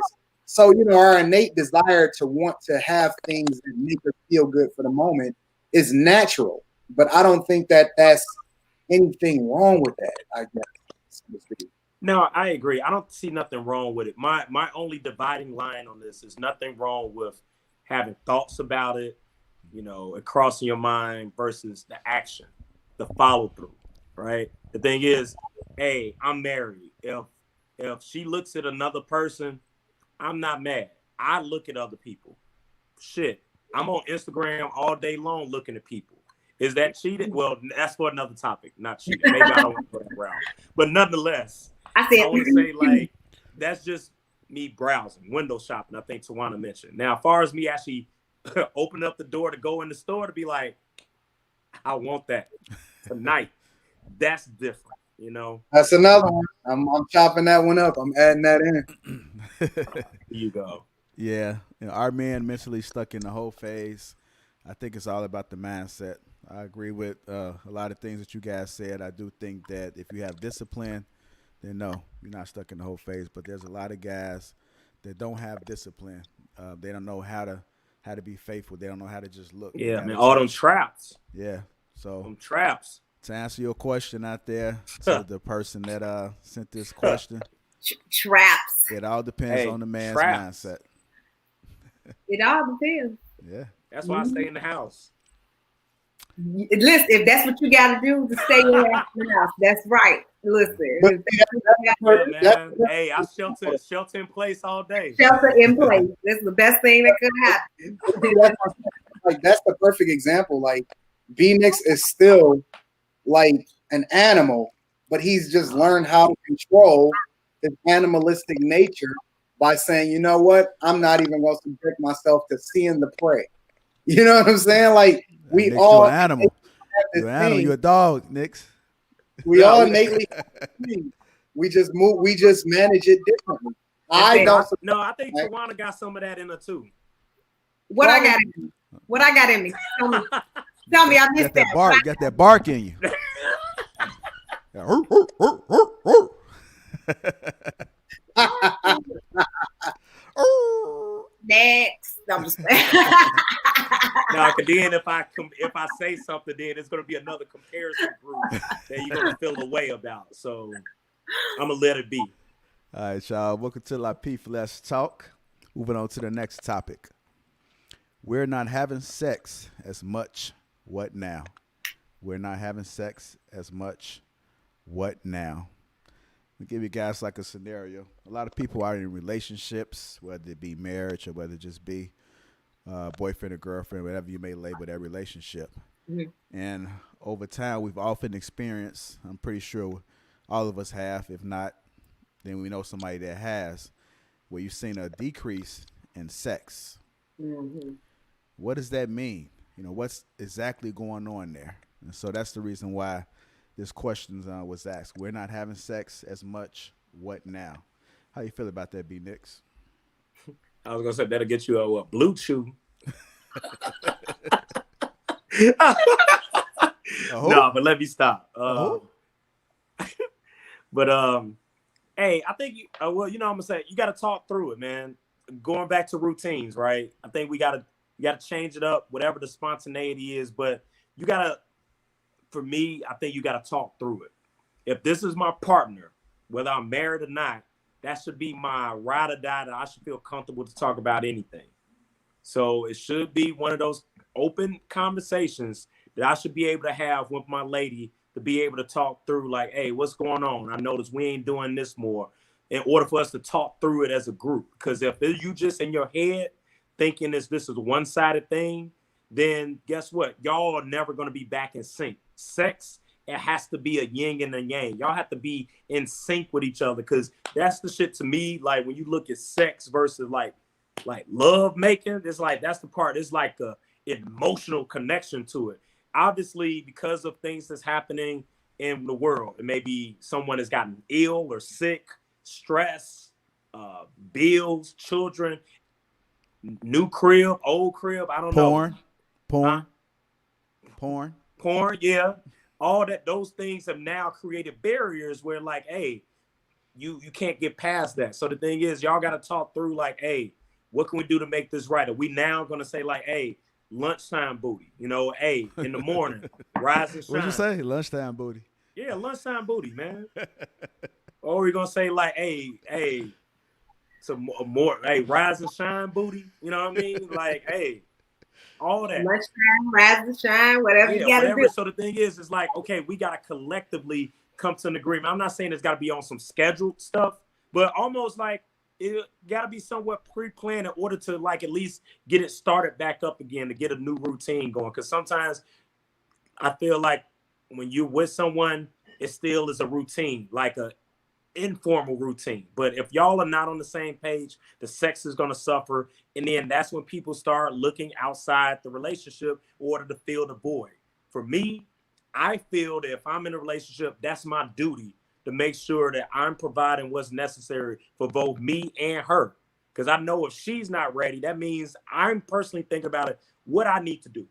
So, you know, our innate desire to want to have things that make us feel good for the moment is natural. But I don't think that that's anything wrong with that, I guess. No, I agree. I don't see nothing wrong with it. My only dividing line on this is nothing wrong with having thoughts about it, you know, and crossing your mind versus the action, the follow through, right? The thing is, hey, I'm married. If she looks at another person, I'm not mad. I look at other people. Shit, I'm on Instagram all day long looking at people. Is that cheating? Well, that's for another topic. Not cheating. Maybe I don't want to go that route. But nonetheless, I I said, want to say like that's just me browsing, window shopping. I think Tawana mentioned. Now, as far as me actually open up the door to go in the store to be like, I want that tonight. That's different, you know. That's another one. I'm chopping that one up. I'm adding that in. Here you go. Yeah, you know, our men mentally stuck in the whole phase. I think it's all about the mindset. I agree with a lot of things that you guys said. I do think that if you have discipline, then no, you're not stuck in the whole phase. But there's a lot of guys that don't have discipline. They don't know how to be faithful. They don't know how to just look. Yeah, man. All them traps. Yeah. So them traps. To answer your question out there, to the person that sent this question, traps. It all depends on the man's mindset. It all depends. Yeah. That's why I stay in the house. Listen, if that's what you got to do to stay in the house, that's right. Listen. Hey, I shelter in place all day. Shelter in place. That's the best thing that could happen. That's the perfect example. Like, B-Nix is still like an animal, but he's just learned how to control his animalistic nature by saying, you know what, I'm not even going to subject myself to seeing the prey. You know what I'm saying? Like, we Nix, all you're an animal. You're an animal. You're a dog, Nix. We all innately we just manage it differently. I think Tawana got some of that in her too. What I got in me? What I got in me? Tell me I missed that. Bark, got that bark in you. Next. I'm just no, because then if I say something, then it's gonna be another comparison group that you're gonna feel a way about. So I'm gonna let it be. All right, y'all. Welcome to Lapeef. Let's talk. Moving on to the next topic. We're not having sex as much. What now? We're not having sex as much. What now? I'll give you guys like a scenario. A lot of people are in relationships, whether it be marriage or whether it just be boyfriend or girlfriend, whatever you may label that relationship. Mm-hmm. And over time, we've often experienced, I'm pretty sure all of us have, if not, then we know somebody that has, where you've seen a decrease in sex. Mm-hmm. What does that mean? You know, what's exactly going on there? And so that's the reason why this question was asked. We're not having sex as much. What now? How you feel about that, B-Nix? I was going to say, that'll get you a blue chew. No, but let me stop. But hey, I think well, you know, I'm gonna say you got to talk through it, man. Going back to routines, right? I think you got to change it up, whatever the spontaneity is. But you gotta, for me, I think you got to talk through it. If this is my partner, whether I'm married or not, that should be my ride or die. That I should feel comfortable to talk about anything. So it should be one of those open conversations that I should be able to have with my lady, to be able to talk through like, hey, what's going on? I noticed we ain't doing this more, in order for us to talk through it as a group. Because if you just in your head thinking this is a one-sided thing, then guess what? Y'all are never going to be back in sync. Sex, it has to be a yin and a yang. Y'all have to be in sync with each other, because that's the shit to me. Like when you look at sex versus like love making, it's like that's the part. It's like a emotional connection to it. Obviously, because of things that's happening in the world, and maybe someone has gotten ill or sick, stress, bills, children, new crib, old crib, I don't know. Porn, yeah. All that, those things have now created barriers where like, hey, you can't get past that. So the thing is, y'all got to talk through like, hey, what can we do to make this right? Are we now going to say like, hey, lunchtime booty, hey, in the morning, rise and shine. What'd you say? Lunchtime booty. Yeah, lunchtime booty, man. Or we're going to say like, hey, some more, hey, rise and shine booty. You know what I mean? Like, hey, all that. Lunchtime, rise and shine, whatever you got to do. So the thing is like, okay, we got to collectively come to an agreement. I'm not saying it's got to be on some scheduled stuff, but almost like it got to be somewhat pre-planned in order to like at least get it started back up again, to get a new routine going. Because sometimes I feel like when you're with someone, it still is a routine, like a informal routine. But if y'all are not on the same page, the sex is going to suffer. And then that's when people start looking outside the relationship in order to fill the void. For me, I feel that if I'm in a relationship, that's my duty to make sure that I'm providing what's necessary for both me and her. Because I know if she's not ready, that means I'm personally thinking about it, what I need to do.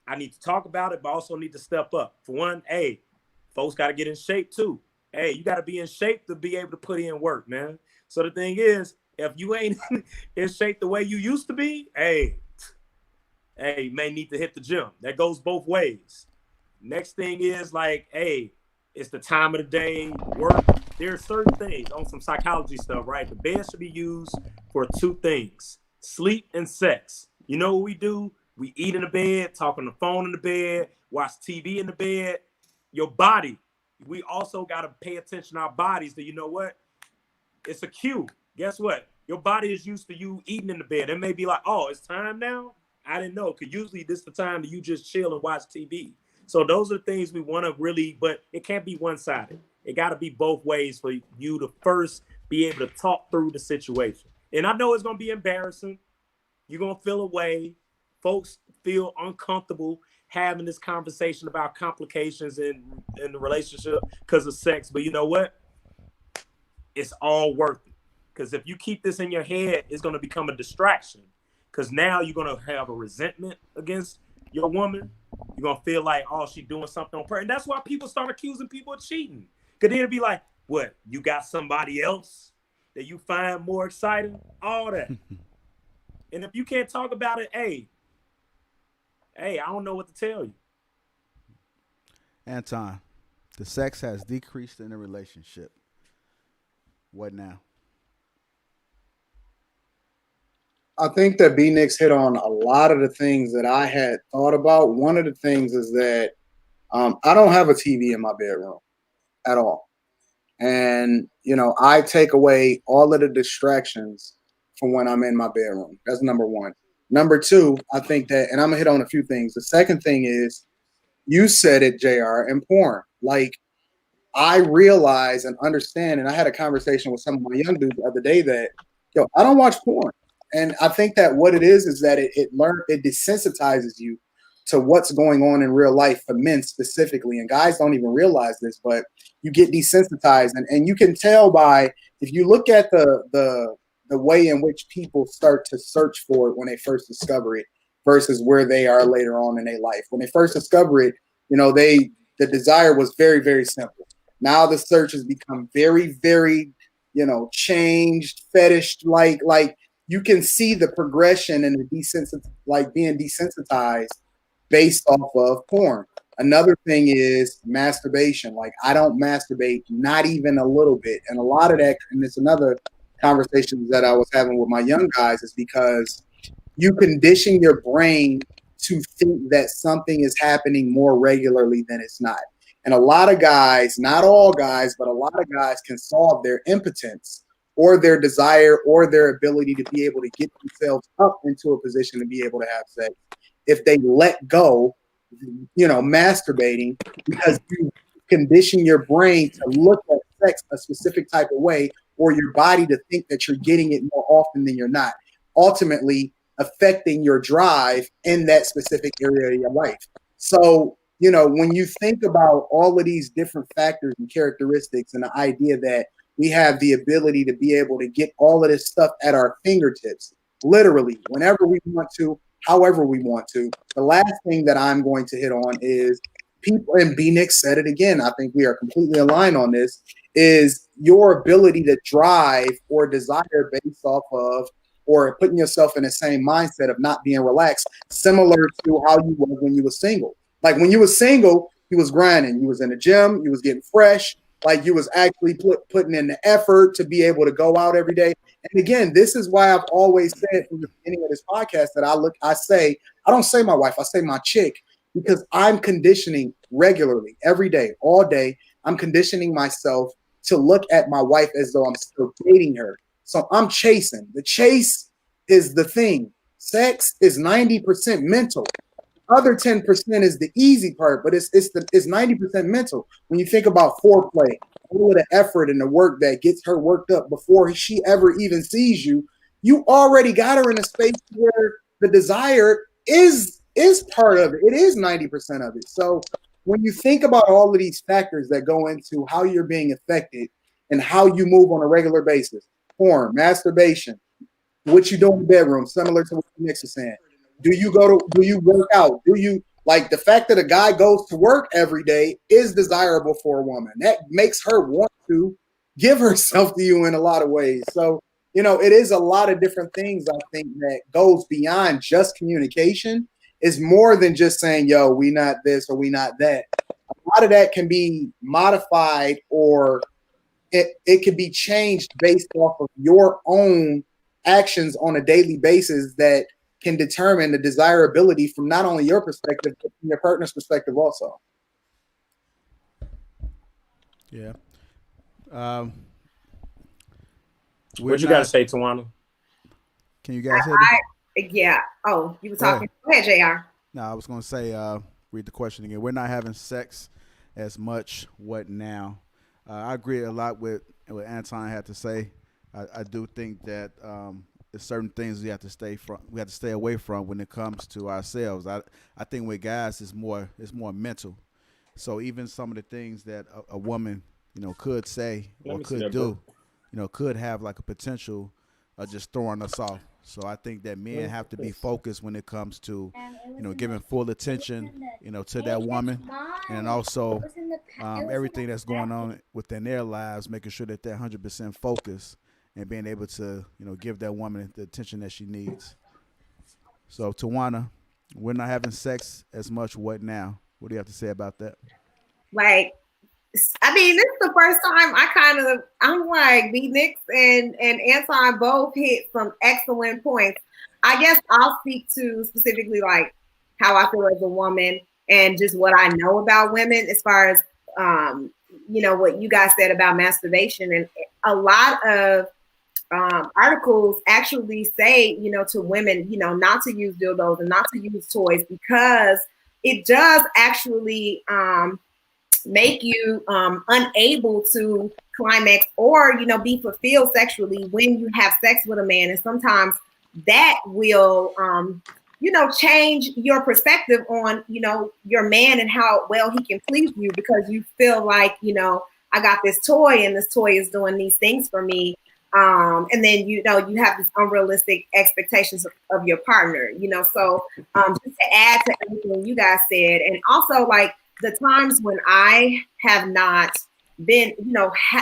I need to talk about it, but also need to step up. For one, hey, folks got to get in shape too. Hey, you got to be in shape to be able to put in work, man. So the thing is, if you ain't in shape the way you used to be, hey, you may need to hit the gym. That goes both ways. Next thing is like, hey, it's the time of the day, work. There are certain things on some psychology stuff, right? The bed should be used for two things: sleep and sex. You know what we do? We eat in the bed, talk on the phone in the bed, watch TV in the bed. Your body, we also got to pay attention to our bodies that, you know what? It's a cue. Guess what? Your body is used to you eating in the bed. It may be like, oh, it's time now? I didn't know. Because usually this is the time that you just chill and watch TV. So those are the things we want to really, but it can't be one-sided. It got to be both ways for you to first be able to talk through the situation. And I know it's going to be embarrassing. You're going to feel away. Folks feel uncomfortable having this conversation about complications in the relationship because of sex. But you know what? It's all worth it. Because if you keep this in your head, it's going to become a distraction. Because now you're going to have a resentment against your woman. You're going to feel like, oh, she's doing something on purpose. And that's why people start accusing people of cheating. Because then it'll be like, what? You got somebody else that you find more exciting? All that. And if you can't talk about it, hey, I don't know what to tell you. Anton, the sex has decreased in a relationship. What now? I think that B-Nix hit on a lot of the things that I had thought about. One of the things is that I don't have a TV in my bedroom at all. And, I take away all of the distractions from when I'm in my bedroom. That's number one. Number two, I think that, and I'm going to hit on a few things. The second thing is, you said it, JR, and porn. Like, I realize and understand, and I had a conversation with some of my young dudes the other day that, I don't watch porn. And I think that what it is that it desensitizes you to what's going on in real life for men specifically. And guys don't even realize this, but you get desensitized. And you can tell by, if you look at the way in which people start to search for it when they first discover it versus where they are later on in their life. When they first discover it, the desire was very, very simple. Now the search has become very, very, changed, fetish like you can see the progression and the being desensitized based off of porn. Another thing is masturbation. Like, I don't masturbate, not even a little bit. And a lot of that, and it's another conversation that I was having with my young guys, is because you condition your brain to think that something is happening more regularly than it's not. And a lot of guys, not all guys, but a lot of guys can solve their impotence or their desire or their ability to be able to get themselves up into a position to be able to have sex if they let go, masturbating, because you condition your brain to look at sex a specific type of way, or your body to think that you're getting it more often than you're not, ultimately affecting your drive in that specific area of your life. So, when you think about all of these different factors and characteristics and the idea that we have the ability to be able to get all of this stuff at our fingertips, literally, whenever we want to, however we want to. The last thing that I'm going to hit on is people, and B Nick said it again, I think we are completely aligned on this, is your ability to drive or desire based off of or putting yourself in the same mindset of not being relaxed, similar to how you were when you were single. Like when you were single, you was grinding, you was in the gym, you was getting fresh, like you was actually putting in the effort to be able to go out every day. And again, this is why I've always said from the beginning of this podcast that I don't say my wife, I say my chick, because I'm conditioning regularly, every day, all day. I'm conditioning myself to look at my wife as though I'm still dating her. So I'm chasing. The chase is the thing. Sex is 90% mental. Other 10% is the easy part, but it's 90% mental. When you think about foreplay, all of the effort and the work that gets her worked up before she ever even sees you, you already got her in a space where the desire is part of it. It is 90% of it. So when you think about all of these factors that go into how you're being affected and how you move on a regular basis, porn, masturbation, what you do in the bedroom, similar to what Nick is saying. Do you work out? Do you like the fact that a guy goes to work every day is desirable for a woman? That makes her want to give herself to you in a lot of ways. So, it is a lot of different things I think that goes beyond just communication. It's more than just saying, yo, we not this or we not that. A lot of that can be modified or it can be changed based off of your own actions on a daily basis that can determine the desirability from not only your perspective, but from your partner's perspective also. Yeah. What you got to say, Tawana? Can you guys hear me? Yeah. Oh, you were talking. Go ahead, JR. No, I was going to say, read the question again. We're not having sex as much. What now? I agree a lot with what Anton had to say. I do think that there's certain things we have to stay away from when it comes to ourselves. I think with guys it's more mental. So even some of the things that a woman could say or could do, could have like a potential of just throwing us off. So I think that men have to be focused when it comes to giving full attention to that woman, and also everything that's going on within their lives, making sure that they're 100% focused and being able to, give that woman the attention that she needs. So, Tawana, we're not having sex as much. What now? What do you have to say about that? Like, I mean, this is the first time I'm like, B Nix and Anton both hit some excellent points. I guess I'll speak to specifically like how I feel as a woman and just what I know about women as far as, what you guys said about masturbation. And a lot of articles actually say, to women, not to use dildos and not to use toys because it does actually make you unable to climax or, be fulfilled sexually when you have sex with a man. And sometimes that will, change your perspective on, your man and how well he can please you because you feel like, I got this toy and this toy is doing these things for me. And then, you have this unrealistic expectations of your partner, so just to add to everything you guys said, and also like the times when I have not been,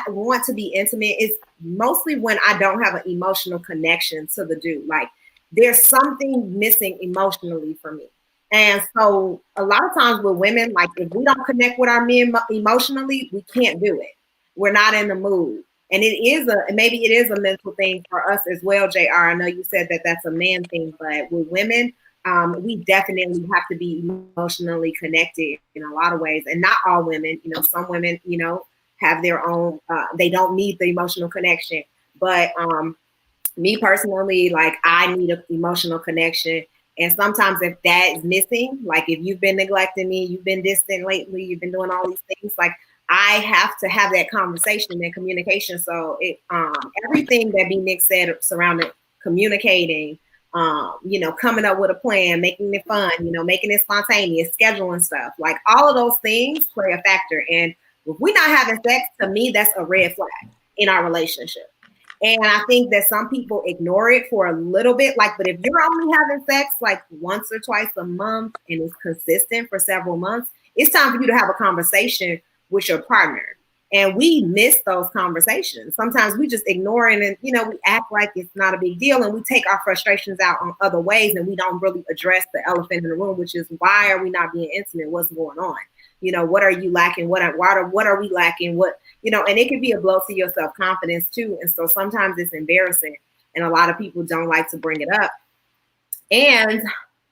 want to be intimate is mostly when I don't have an emotional connection to the dude. Like there's something missing emotionally for me. And so a lot of times with women, like if we don't connect with our men emotionally, we can't do it. We're not in the mood. And maybe it is a mental thing for us as well, JR. I know you said that that's a man thing, but with women, we definitely have to be emotionally connected in a lot of ways. And not all women, some women, have their own, they don't need the emotional connection. But me personally, like I need an emotional connection. And sometimes if that is missing, like if you've been neglecting me, you've been distant lately, you've been doing all these things, like I have to have that conversation and communication. So it everything that B Nick said surrounding communicating, coming up with a plan, making it fun, making it spontaneous, scheduling stuff, like all of those things play a factor. And if we're not having sex, to me, that's a red flag in our relationship. And I think that some people ignore it for a little bit. Like, but if you're only having sex like once or twice a month and it's consistent for several months, it's time for you to have a conversation with your partner. And we miss those conversations. Sometimes we just ignore it and, we act like it's not a big deal and we take our frustrations out on other ways and we don't really address the elephant in the room, which is why are we not being intimate? What's going on? What are you lacking? What are we lacking? And it can be a blow to your self-confidence too. And so sometimes it's embarrassing and a lot of people don't like to bring it up. And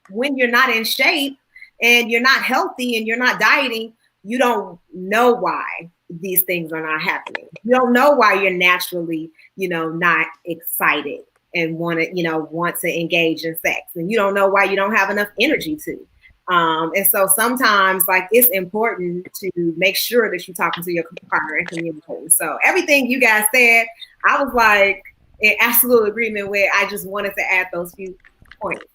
when you're not in shape and you're not healthy and you're not dieting, you don't know why these things are not happening. You don't know why you're naturally, not excited and want to engage in sex. And you don't know why you don't have enough energy to. And so sometimes like it's important to make sure that you're talking to your partner and communicating. So everything you guys said, I was like in absolute agreement with. I just wanted to add those few points.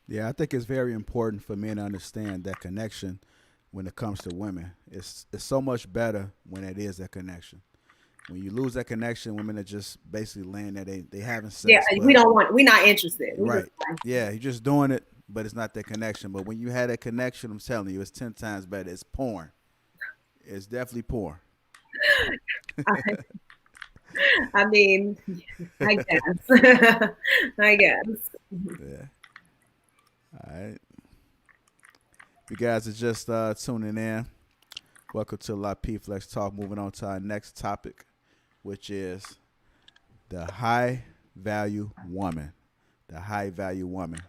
Yeah, I think it's very important for men to understand that connection when it comes to women. It's so much better when it is that connection. When you lose that connection, women are just basically laying there. They having sex. Yeah, we're not interested. Right. Yeah, you're just doing it, but it's not that connection. But when you had that connection, I'm telling you, it's 10 times better. It's porn. It's definitely porn. I mean, I guess. I guess. Yeah. All right. If you guys are just tuning in, welcome to Lapeef Let's Talk. Moving on to our next topic, which is the high value woman. The high value woman.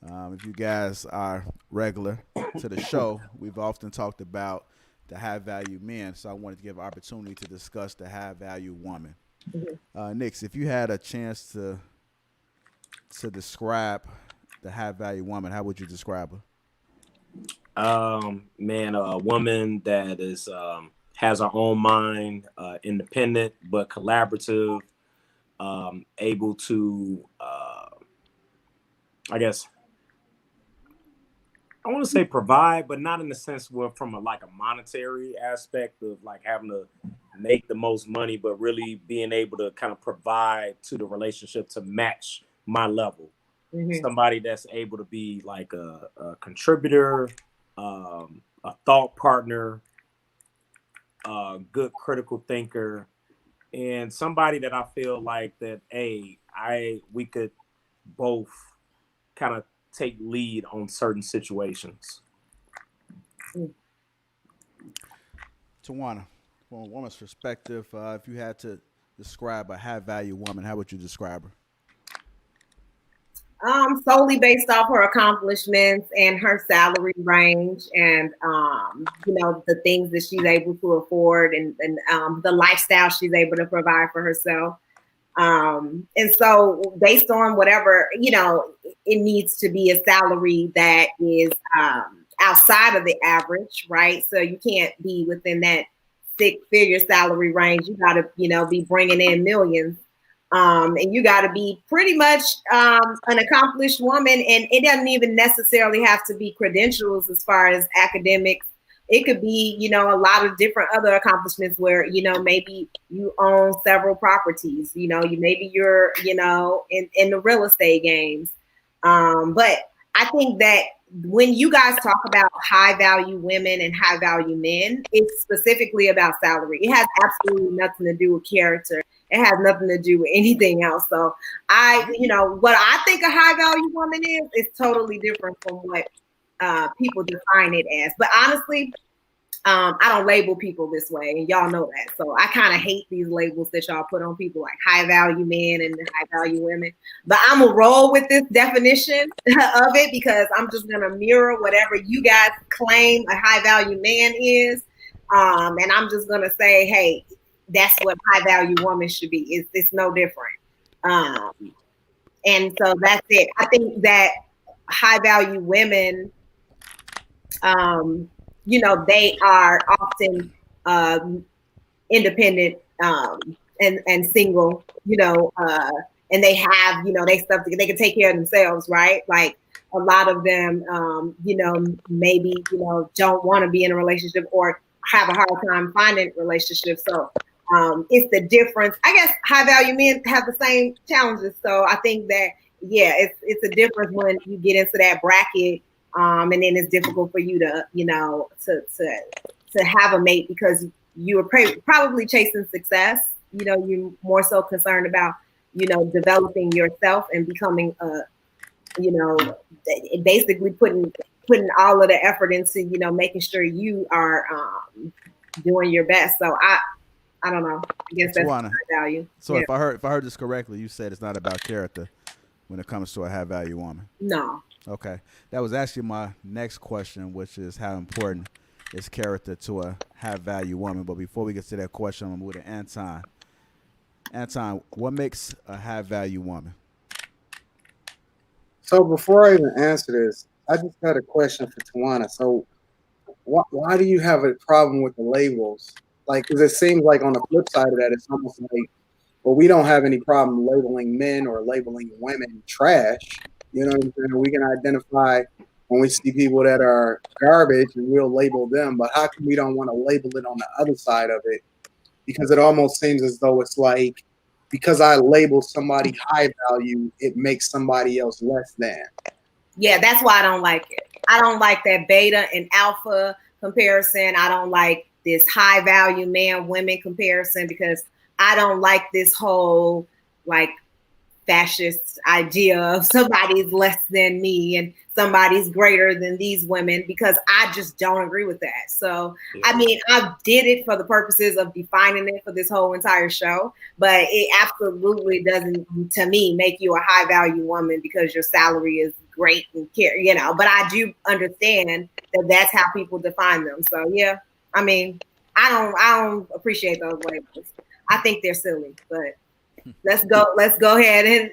If you guys are regular to the show, we've often talked about the high value men. So I wanted to give an opportunity to discuss the high value woman. Nix, if you had a chance to describe the high value woman, how would you describe her? Man, a woman that is has her own mind, independent but collaborative, able to, I guess, I want to say provide, but not in the sense where from a monetary aspect of like having to make the most money, but really being able to kind of provide to the relationship to match my level. Mm-hmm. Somebody that's able to be like a contributor, a thought partner, a good critical thinker, and somebody that I feel like that, we could both kind of take lead on certain situations. Tawana, from a woman's perspective, if you had to describe a high value woman, how would you describe her? Solely based off her accomplishments and her salary range and, the things that she's able to afford and the lifestyle she's able to provide for herself. And so based on whatever, it needs to be a salary that is outside of the average, right? So you can't be within that 6-figure salary range. You got to, be bringing in millions. And you got to be pretty much an accomplished woman. And it doesn't even necessarily have to be credentials as far as academics. It could be, a lot of different other accomplishments where, maybe you own several properties, maybe you're, in the real estate games. But I think that when you guys talk about high value women and high value men, it's specifically about salary. It has absolutely nothing to do with character. It has nothing to do with anything else. So what I think a high value woman is totally different from what people define it as. But honestly, I don't label people this way, and y'all know that. So I kind of hate these labels that y'all put on people like high value men and high value women. But I'm gonna roll with this definition of it because I'm just gonna mirror whatever you guys claim a high value man is, and I'm just gonna say, hey, that's what high value woman should be. It's no different. And so that's it. I think that high value women, they are often independent and single, and they have, they can take care of themselves, right? Like a lot of them, maybe, don't want to be in a relationship or have a hard time finding relationships. So it's the difference. I guess high value men have the same challenges. So I think that, it's a difference when you get into that bracket and then it's difficult for you to, to have a mate because you are probably chasing success. You're more so concerned about, developing yourself and becoming you know, basically putting all of the effort into, making sure you are doing your best. So I don't know. I guess that's my value. So if I heard this correctly, you said it's not about character when it comes to a high value woman. No. Okay, that was actually my next question, which is how important is character to a high value woman. But before we get to that question, I'm gonna move to Anton. Anton, what makes a high value woman? So before I even answer this, I just had a question for Tawana. So why do you have a problem with the labels? Like, because it seems like on the flip side of that, it's almost like, well, we don't have any problem labeling men or labeling women trash. You know what I'm saying? We can identify when we see people that are garbage and we'll label them, but how come we don't want to label it on the other side of it? Because it almost seems as though it's like, because I label somebody high value, it makes somebody else less than. Yeah, that's why I don't like it. I don't like that beta and alpha comparison. I don't like this high value man women comparison because I don't like this whole like fascist idea of somebody's less than me and somebody's greater than these women because I just don't agree with that. So, yeah. I mean, I did it for the purposes of defining it for this whole entire show, but it absolutely doesn't, to me, make you a high value woman because your salary is great and care, but I do understand that that's how people define them. So, yeah, I mean, I don't appreciate those labels. I think they're silly, but let's go ahead and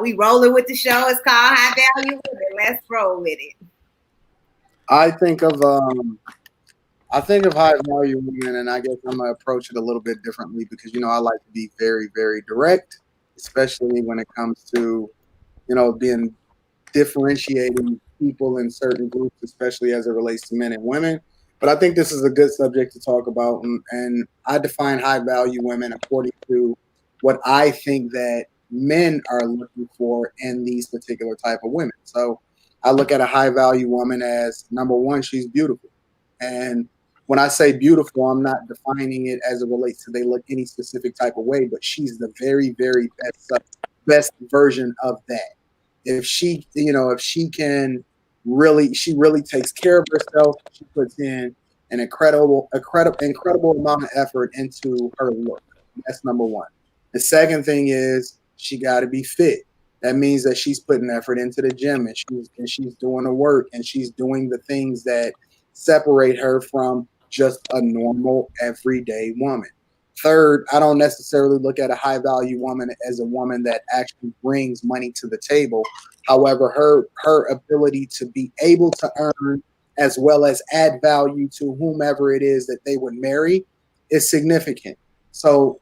we rolling with the show. It's called High Value Women. Let's roll with it. I think of high value women, and I guess I'm gonna approach it a little bit differently because I like to be very, very direct, especially when it comes to being differentiating people in certain groups, especially as it relates to men and women. But I think this is a good subject to talk about, and I define high value women according to what I think that men are looking for in these particular type of women. So I look at a high value woman as, number one, she's beautiful. And when I say beautiful, I'm not defining it as it relates to they look any specific type of way, but she's the very, very best version of that. If she can she really takes care of herself. She puts in an incredible amount of effort into her look. That's number one. The second thing is she got to be fit. That means that she's putting effort into the gym and she's doing the work and she's doing the things that separate her from just a normal everyday woman. Third, I don't necessarily look at a high value woman as a woman that actually brings money to the table. However, her ability to be able to earn as well as add value to whomever it is that they would marry is significant. So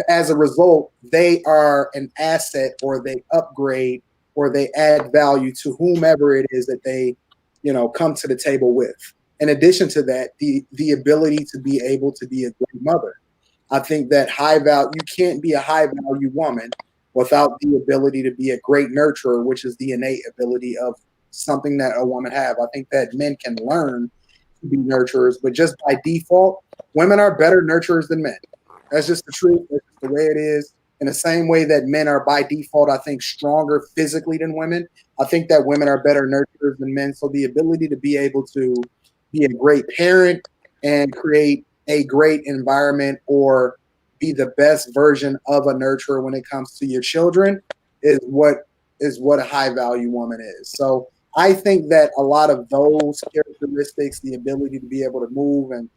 as a result, they are an asset or they upgrade or they add value to whomever it is that they, come to the table with. In addition to that, the ability to be able to be a great mother. I think that you can't be a high value woman without the ability to be a great nurturer, which is the innate ability of something that a woman have. I think that men can learn to be nurturers, but just by default, women are better nurturers than men. That's just the truth. That's just the way it is. In the same way that men are by default, I think, stronger physically than women, I think that women are better nurturers than men. So the ability to be able to be a great parent and create a great environment or be the best version of a nurturer when it comes to your children is what a high value woman is. So I think that a lot of those characteristics, the ability to be able to move and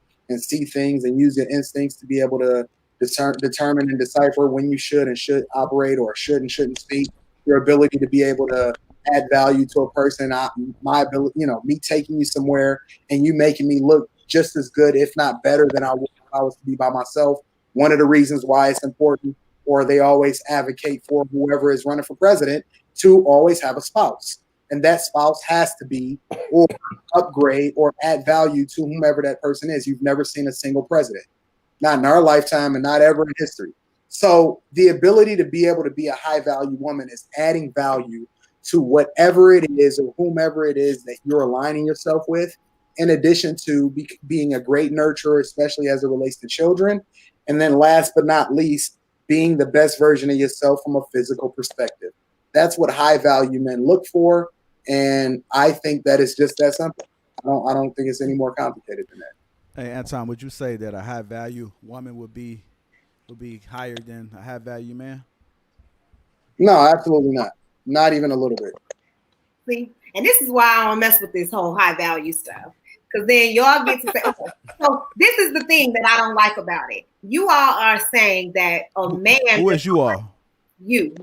see things and use your instincts to be able to determine and decipher when you should and should operate or should and shouldn't speak, your ability to be able to add value to a person, my ability, me taking you somewhere and you making me look just as good, if not better than I would if I was to be by myself. One of the reasons why it's important, or they always advocate for whoever is running for president, to always have a spouse. And that spouse has to be or upgrade or add value to whomever that person is. You've never seen a single president, not in our lifetime and not ever in history. So the ability to be able to be a high value woman is adding value to whatever it is or whomever it is that you're aligning yourself with, in addition to being a great nurturer, especially as it relates to children. And then last but not least, being the best version of yourself from a physical perspective. That's what high value men look for. And I think that it's just that simple. I don't think it's any more complicated than that. Hey, Anton, would you say that a high value woman would be higher than a high value man? No, absolutely not. Not even a little bit. See, and this is why I don't mess with this whole high value stuff. Because then y'all get to say, okay, so this is the thing that I don't like about it. You all are saying that a man. Who is you all? You,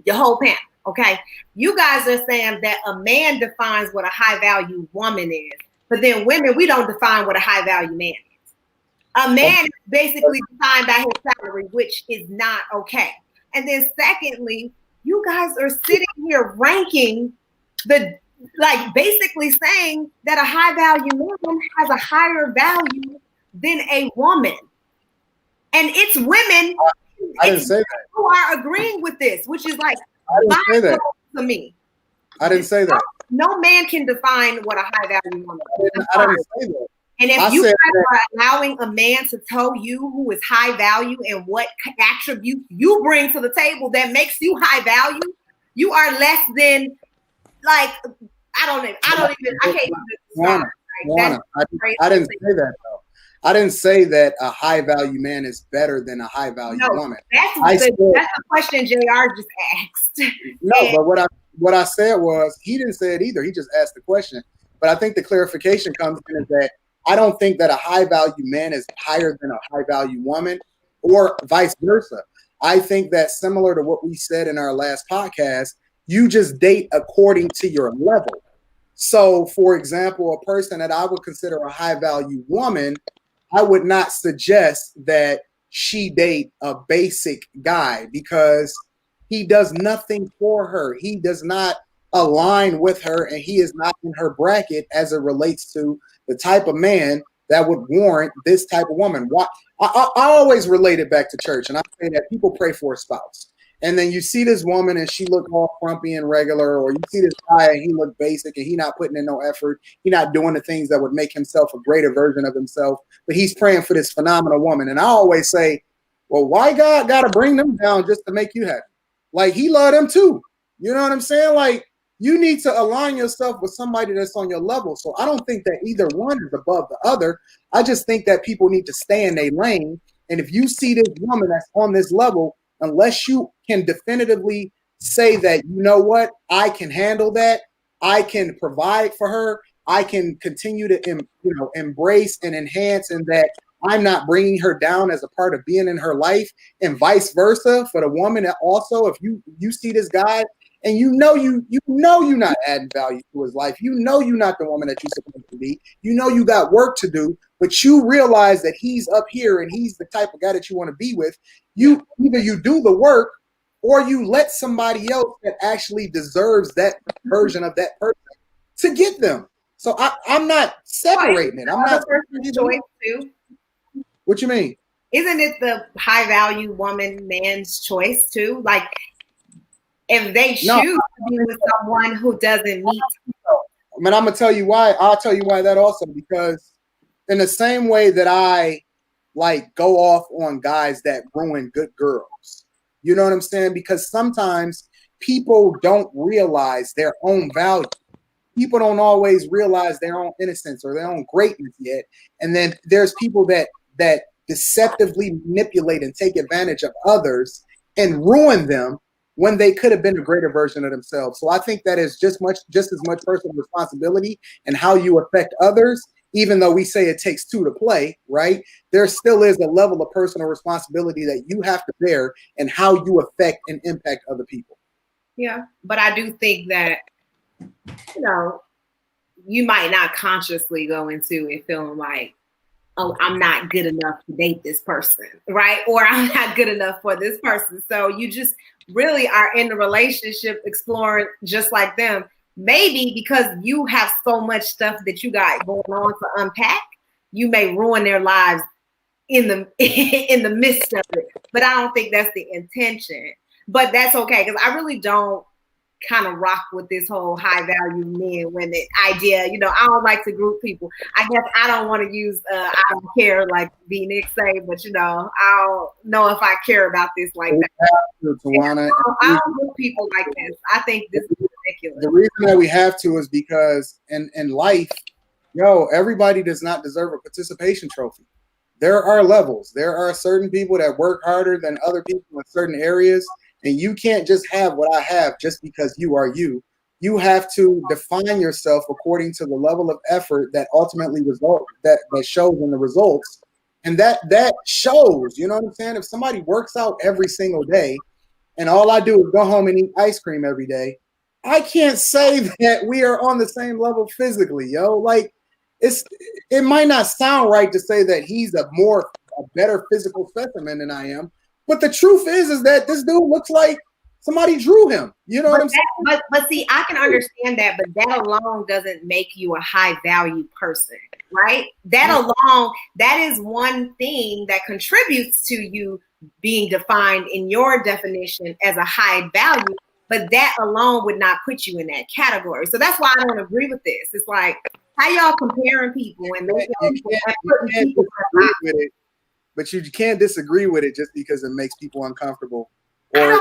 your whole panel. Okay. You guys are saying that a man defines what a high value woman is, but then women, we don't define what a high value man is. A man is basically defined by his salary, which is not okay. And then secondly, you guys are sitting here ranking basically saying that a high value man has a higher value than a woman. And it's women I didn't say that. Who are agreeing with this, which is like I didn't say that. To me. I didn't say that. No man can define what a high value woman is. I didn't say that. And if you guys are allowing a man to tell you who is high value and what attributes you bring to the table that makes you high value, you are less than I can't even describe. I didn't say that though. I didn't say that a high value man is better than a high value woman. That's the question JR just asked. No, but what I said was he didn't say it either. He just asked the question. But I think the clarification comes in is that I don't think that a high value man is higher than a high value woman or vice versa. I think that similar to what we said in our last podcast, you just date according to your level. So, for example, a person that I would consider a high value woman, I would not suggest that she date a basic guy because he does nothing for her. He does not align with her, and he is not in her bracket as it relates to the type of man that would warrant this type of woman. I always relate it back to church, and I say that people pray for a spouse. And then you see this woman and she look all frumpy and regular, or you see this guy and he look basic and he not putting in no effort. He not doing the things that would make himself a greater version of himself, but he's praying for this phenomenal woman. And I always say, well, why God got to bring them down just to make you happy? Like he loved them too. You know what I'm saying? Like you need to align yourself with somebody that's on your level. So I don't think that either one is above the other. I just think that people need to stay in their lane. And if you see this woman that's on this level, unless you can definitively say that, you know what, I can handle that, I can provide for her, I can continue to embrace and enhance, and that I'm not bringing her down as a part of being in her life, and vice versa for the woman. That also, if you see this guy and you know you're not adding value to his life, you know you're not the woman that you're supposed to be, you know you got work to do, but you realize that he's up here and he's the type of guy that you want to be with, you either you do the work or you let somebody else that actually deserves that version of that person to get them. So I'm not separating it. I'm not choice too. What you mean? Isn't it the high value woman man's choice too? Like if they choose to be with someone who doesn't meet. I mean, I'm gonna tell you why. I'll tell you why that also, because in the same way that I go off on guys that ruin good girls. You know what I'm saying? Because sometimes people don't realize their own value. People don't always realize their own innocence or their own greatness yet. And then there's people that deceptively manipulate and take advantage of others and ruin them when they could have been a greater version of themselves. So I think that is just as much personal responsibility and how you affect others. Even though we say it takes two to play, right? There still is a level of personal responsibility that you have to bear and how you affect and impact other people. Yeah, but I do think that, you might not consciously go into it feeling like, oh, I'm not good enough to date this person, right? Or I'm not good enough for this person. So you just really are in the relationship exploring just like them. Maybe because you have so much stuff that you got going on to unpack, you may ruin their lives in the midst of it. But I don't think that's the intention. But that's okay, because I really don't kind of rock with this whole high value men women idea. You know, I don't like to group people. I guess I don't want to use I don't care like B Nick say, but you know, I don't know if I care about this like that. I don't group people like this. I think this is ridiculous. The reason that we have to is because in life, everybody does not deserve a participation trophy. There are levels. There are certain people that work harder than other people in certain areas. And you can't just have what I have just because you are you. You have to define yourself according to the level of effort that ultimately that shows in the results. And that shows, you know what I'm saying? If somebody works out every single day and all I do is go home and eat ice cream every day, I can't say that we are on the same level physically, yo. Like it might not sound right to say that he's a better physical specimen than I am. But the truth is that this dude looks like somebody drew him. You know what I'm saying? But see, I can understand that, but that alone doesn't make you a high value person, right? That alone, that is one thing that contributes to you being defined in your definition as a high value, but that alone would not put you in that category. So that's why I don't agree with this. It's like, how y'all comparing people and making people but you can't disagree with it just because it makes people uncomfortable. I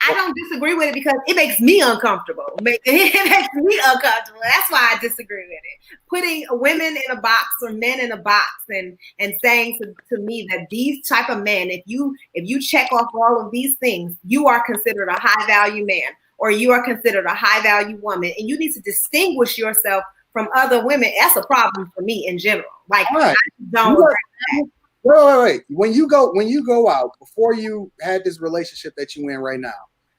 don't disagree with it because it makes me uncomfortable. It makes me uncomfortable. That's why I disagree with it. Putting women in a box or men in a box and saying to me that these type of men, if you check off all of these things, you are considered a high value man or you are considered a high value woman, and you need to distinguish yourself from other women. That's a problem for me in general. Like I don't agree with that. Wait. When you go out, before you had this relationship that you in right now,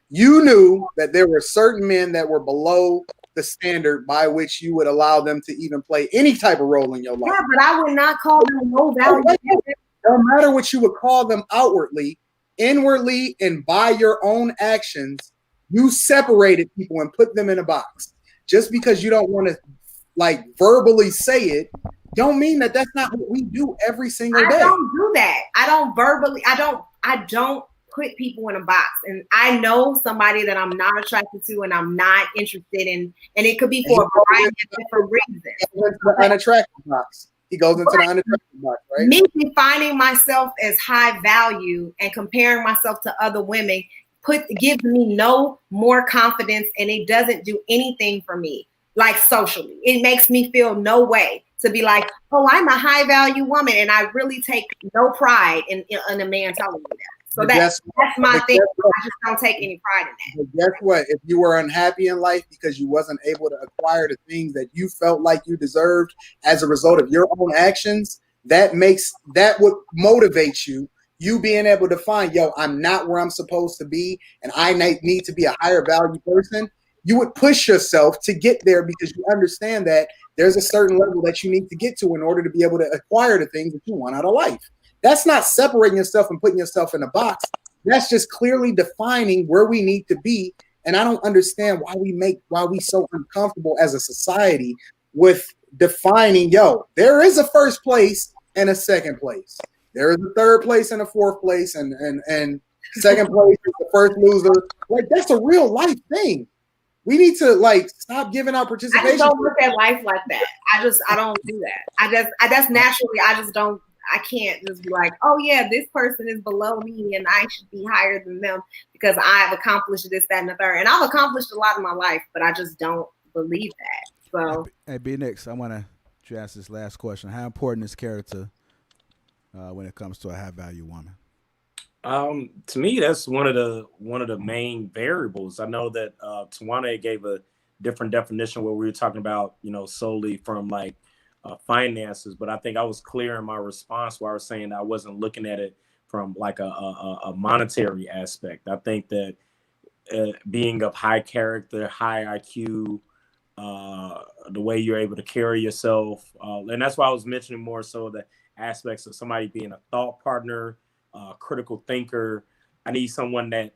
you knew that there were certain men that were below the standard by which you would allow them to even play any type of role in your life. Yeah, but I would not call them low value. No matter what you would call them outwardly, inwardly, and by your own actions, you separated people and put them in a box. Just because you don't want to like verbally say it, don't mean that that's not what we do every single day. I don't do that. I don't put people in a box. And I know somebody that I'm not attracted to and I'm not interested in, and it could be for a variety of different reasons. The unattractive box. He goes into the unattractive box, right? Me defining myself as high value and comparing myself to other women gives me no more confidence, and it doesn't do anything for me, like socially. It makes me feel no way to be like, oh, I'm a high value woman, and I really take no pride in a man telling me that. So that's my thing. I just don't take any pride in that. But guess what? If you were unhappy in life because you wasn't able to acquire the things that you felt like you deserved as a result of your own actions, that would motivate you. You being able to find, I'm not where I'm supposed to be, and I need to be a higher value person. You would push yourself to get there because you understand that there's a certain level that you need to get to in order to be able to acquire the things that you want out of life. That's not separating yourself and putting yourself in a box. That's just clearly defining where we need to be. And I don't understand why we so uncomfortable as a society with defining, there is a first place and a second place. There is a third place and a fourth place, and second place is the first loser. Like, that's a real life thing. We need to stop giving out participation. I just don't look at life like that. I don't do that. That's naturally, I can't just be like, oh yeah, this person is below me and I should be higher than them because I've accomplished this, that, and the third. And I've accomplished a lot in my life, but I just don't believe that. So hey, B Nix, I want to ask this last question. How important is character when it comes to a high value woman? To me, that's one of the main variables. I know that Tawana gave a different definition where we were talking about, solely from finances, but I think I was clear in my response where I was saying I wasn't looking at it from a monetary aspect. I think that being of high character, high IQ, the way you're able to carry yourself, and that's why I was mentioning more so the aspects of somebody being a thought partner, critical thinker. I need someone that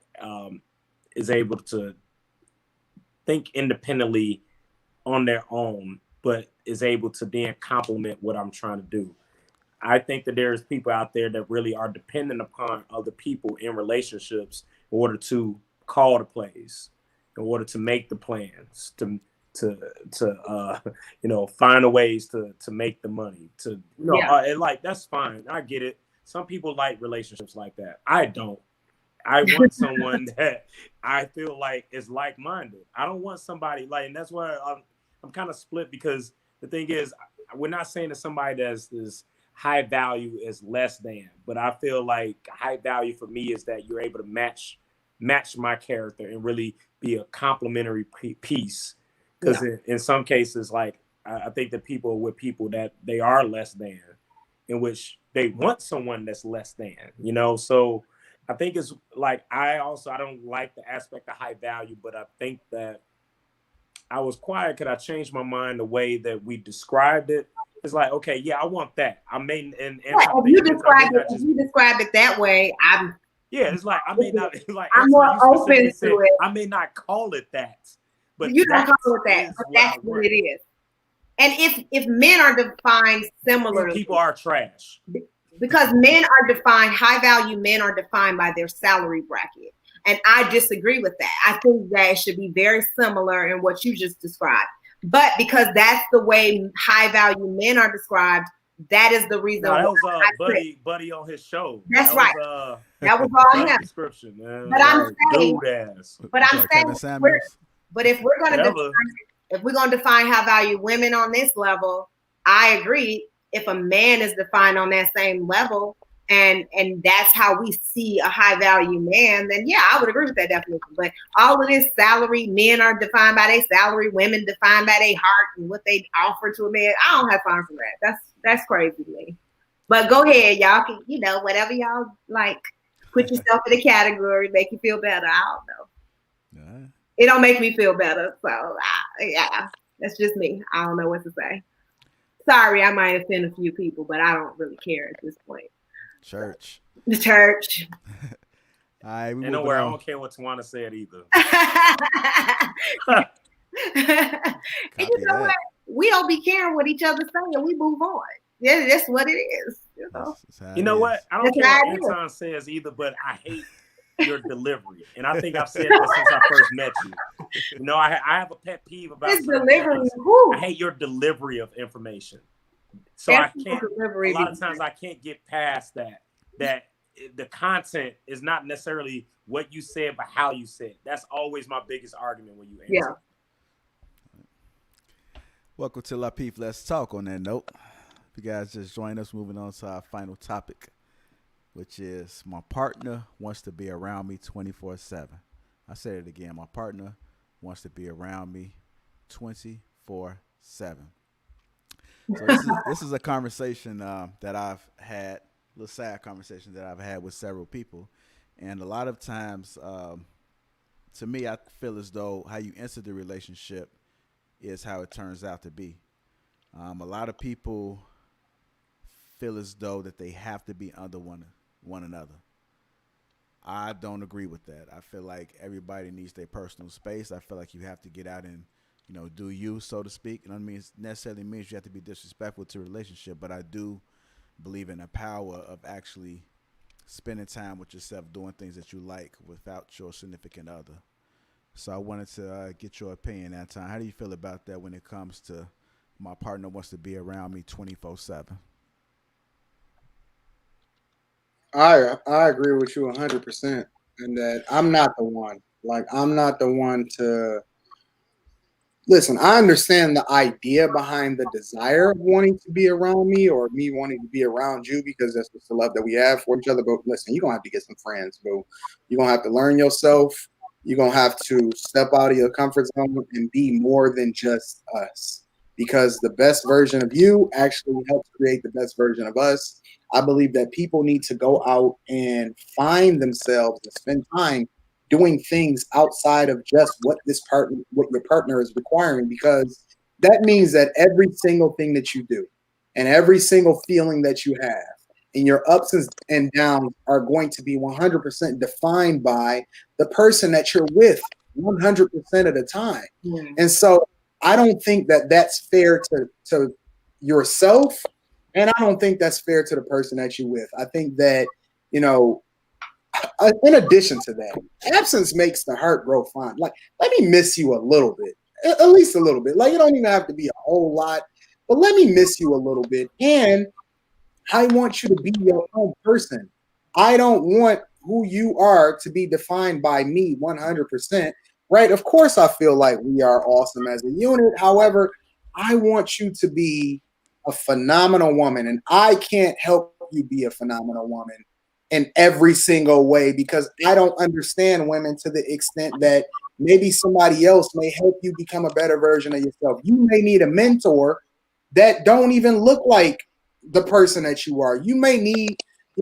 is able to think independently on their own, but is able to then complement what I'm trying to do. I think that there's people out there that really are dependent upon other people in relationships in order to call the plays, in order to make the plans, to find a ways to make the money, to and like that's fine. I get it. Some people like relationships like that. I don't. I want someone that I feel like is like-minded. I don't want somebody like, and that's why I'm kind of split, because the thing is, we're not saying that somebody that's is high value is less than, but I feel like high value for me is that you're able to match my character and really be a complementary piece. Because in some cases, like I think that people are with people that they are less than, in which they want someone that's less than, so I think it's like, I don't like the aspect of high value, but I think that I was quiet because I changed my mind the way that we described it. It's like, okay, yeah, I want that. I may, and if you describe it that way, it's like, I may not, like, I'm more open to it. I may not call it that, but you don't call it that, but that's what it is. And if men are defined similarly, people are trash. Because men are defined, high value men are defined by their salary bracket. And I disagree with that. I think that it should be very similar in what you just described. But because that's the way high value men are described, that is the reason. No, that was Buddy on his show. That's right. That was all him. Description, man. But I'm saying, but if we're going to define high value women on this level, I agree. If a man is defined on that same level, and that's how we see a high value man, then yeah, I would agree with that definition. But all of this salary, men are defined by their salary, women defined by their heart and what they offer to a man. I don't have time for that. That's crazy to me. But go ahead, y'all can, whatever y'all like, put yourself in a category, make you feel better. I don't know. It don't make me feel better. So yeah, that's just me. I don't know what to say. Sorry, I might offend a few people, but I don't really care at this point. Church. The church. All right, and don't worry, I don't care what Tawana said either. And you know what? We don't be caring what each other say, and we move on. Yeah, that's what it is. You know what? I don't care what Anton says either, but I hate your delivery, and I think I've said that since I first met you. I have a pet peeve about this delivery. I hate your delivery of information. So I can't. A lot of times I can't get past that the content is not necessarily what you said, but how you said. That's always my biggest argument when you answer. Yeah. Welcome to Lapeef. Let's talk. On that note, if you guys just joined us, moving on to our final topic, which is my partner wants to be around me 24/7. I said it again. My partner wants to be around me 24/7. So this is a conversation that I've had, a little sad conversation that I've had with several people. And a lot of times, to me, I feel as though how you enter the relationship is how it turns out to be. A lot of people feel as though that they have to be under one another. I don't agree with that. I feel like everybody needs their personal space. I feel like you have to get out and, do you, so to speak. And I mean, it necessarily means you have to be disrespectful to a relationship, but I do believe in the power of actually spending time with yourself, doing things that you like without your significant other. So I wanted to get your opinion, Anton. How do you feel about that when it comes to my partner wants to be around me 24/7? I agree with you 100%, and that I'm not the one. Like, I'm not the one to listen. I understand the idea behind the desire of wanting to be around me, or me wanting to be around you, because that's just the love that we have for each other. But listen, you're gonna have to get some friends, bro. You're gonna have to learn yourself. You're gonna have to step out of your comfort zone and be more than just us, because the best version of you actually helps create the best version of us. I believe that people need to go out and find themselves and spend time doing things outside of just what your partner is requiring, because that means that every single thing that you do and every single feeling that you have and your ups and downs are going to be 100% defined by the person that you're with 100% of the time. Mm. And so I don't think that that's fair to yourself. And I don't think that's fair to the person that you're with. I think that, in addition to that, absence makes the heart grow fond. Like, let me miss you a little bit, at least a little bit. Like, it don't even have to be a whole lot, but let me miss you a little bit. And I want you to be your own person. I don't want who you are to be defined by me 100%. Right? Of course, I feel like we are awesome as a unit. However, I want you to be a phenomenal woman, and I can't help you be a phenomenal woman in every single way because I don't understand women to the extent that maybe somebody else may help you become a better version of yourself. You may need a mentor that don't even look like the person that you are. You may need,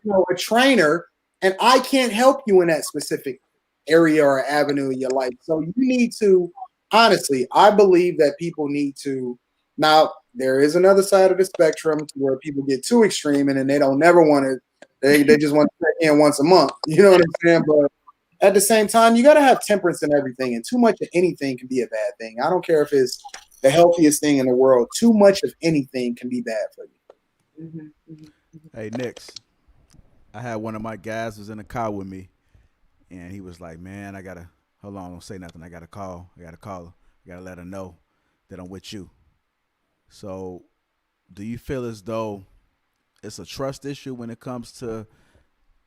a trainer, and I can't help you in that specific area or avenue in your life. So you need to, honestly, I believe that people need to. Now, there is another side of the spectrum where people get too extreme and then they don't never want to, they just want to check in once a month. You know what I'm saying? But at the same time, you got to have temperance in everything, and too much of anything can be a bad thing. I don't care if it's the healthiest thing in the world. Too much of anything can be bad for you. Hey, Nix, I had one of my guys was in the car with me, and he was like, "Man, I gotta hold on, don't say nothing. I gotta call. I gotta call her. I gotta let her know that I'm with you." So, do you feel as though it's a trust issue when it comes to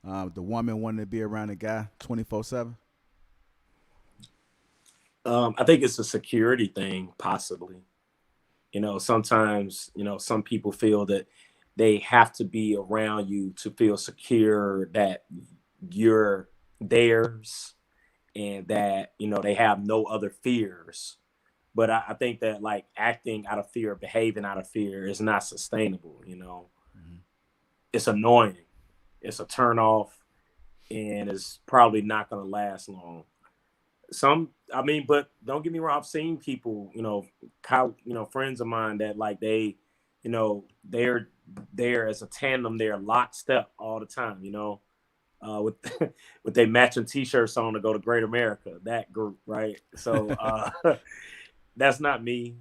the woman wanting to be around the guy 24/7? I think it's a security thing, possibly. Sometimes, some people feel that they have to be around you to feel secure that you're theirs and that, they have no other fears. But I think that like acting out of fear, behaving out of fear is not sustainable. Mm-hmm. It's annoying. It's a turn off, and it's probably not going to last long. But don't get me wrong. I've seen people, friends of mine that like they're there as a tandem. They're lockstep all the time, with with their matching T-shirts on to go to Great America. That group, right? So that's not me,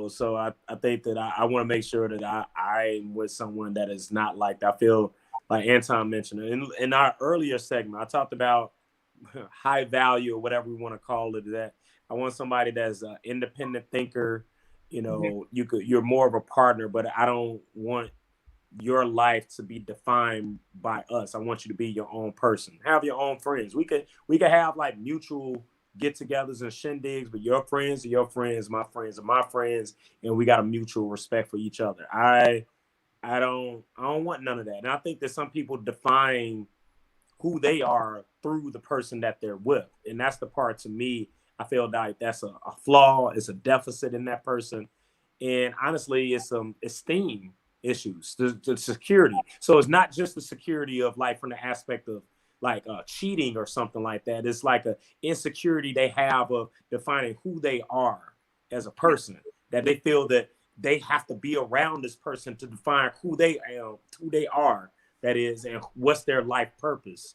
So I think that I want to make sure that I'm with someone that is not like that. I feel like Anton mentioned it in our earlier segment. I talked about high value or whatever we want to call it. That I want somebody that's an independent thinker. You're more of a partner, but I don't want your life to be defined by us. I want you to be your own person. Have your own friends. We could have like mutual get-togethers and shindigs, but your friends are your friends, my friends are my friends, and we got a mutual respect for each other. I don't want none of that. And I think that some people define who they are through the person that they're with. And that's the part, to me, I feel like that's a flaw. It's a deficit in that person. And honestly, it's some esteem issues, the security. So it's not just the security of like from the aspect of like cheating or something like that. It's like a insecurity they have of defining who they are as a person, that they feel that they have to be around this person to define who they are, that is, and what's their life purpose.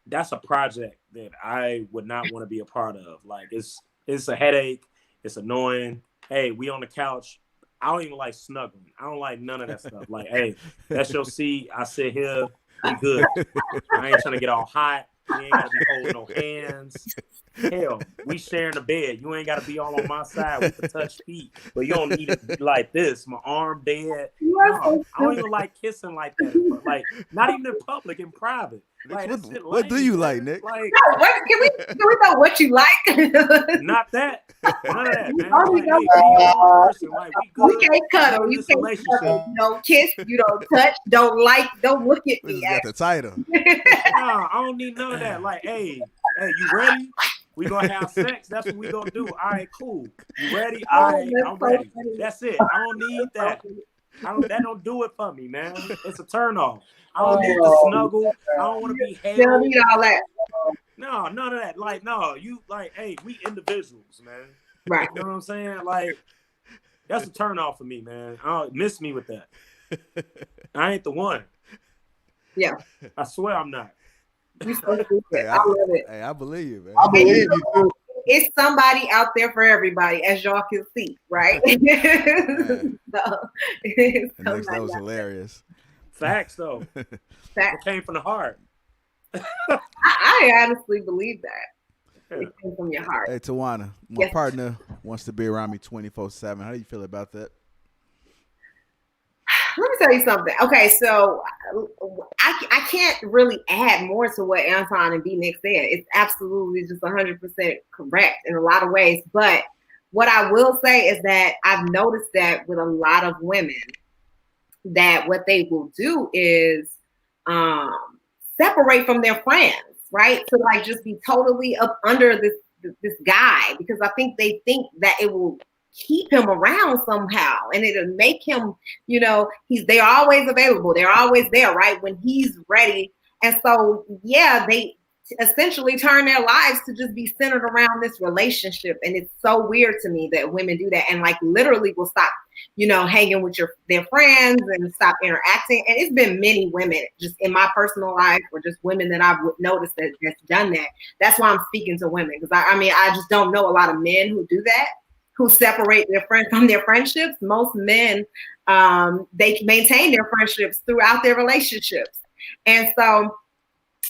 That's a project that I would not want to be a part of. Like it's a headache. It's annoying. Hey, we on the couch. I don't even like snuggling. I don't like none of that stuff. Like, hey, that's your seat. I sit here. We good. I ain't trying to get all hot. We ain't gotta be holding no hands. Hell, we sharing the bed. You ain't gotta be all on my side. We can touch feet, but you don't need it like this. My arm dead. No, I don't even like kissing like that. Like, not even in public, in private. Like, what do you like, Nick? Like, can we know what you like? Not that. None of that, man. Like, hey, be your own person. Like, we good. We can't cuddle. You can't cuddle. You don't kiss. You don't touch. Don't like. Don't look at me. Got the title. Nah, I don't need none of that. Like, hey, you ready? We gonna have sex. That's what we gonna do. All right, cool. You ready? All right, I'm ready. That's it. I don't need that. That don't do it for me, man. It's a turn off. I don't need to snuggle. I don't want to be held. You don't need all that. No, none of that. Like, no, you like, hey, we individuals, man. Right. You know what I'm saying? Like, that's a turn off for me, man. Miss me with that. I ain't the one. Yeah. I swear I'm not. You so stupid. I love it. Hey, I believe you, man. I believe you too. It's somebody out there for everybody, as y'all can see, right? That was hilarious. Facts, though. Facts. It came from the heart. I I honestly believe that. Yeah. It came from your heart. Hey, Tawana, my Yes. partner wants to be around me 24/7. How do you feel about that? Let me tell you something. Okay, so I can't really add more to what Anton and B Nick said. It's absolutely just 100% correct in a lot of ways. But what I will say is that I've noticed that with a lot of women, that what they will do is um, separate from their friends, right? To like just be totally up under this guy, because I think they think that it will keep him around somehow, and it'll make him, they're always available, they're always there, right, when he's ready. And so yeah, they essentially turn their lives to just be centered around this relationship. And it's so weird to me that women do that, and like literally will stop hanging with their friends and stop interacting. And it's been many women just in my personal life, or just women that I've noticed that's done that. That's why I'm speaking to women, because I just don't know a lot of men who do that, who separate their friends from their friendships. Most men, they maintain their friendships throughout their relationships. And so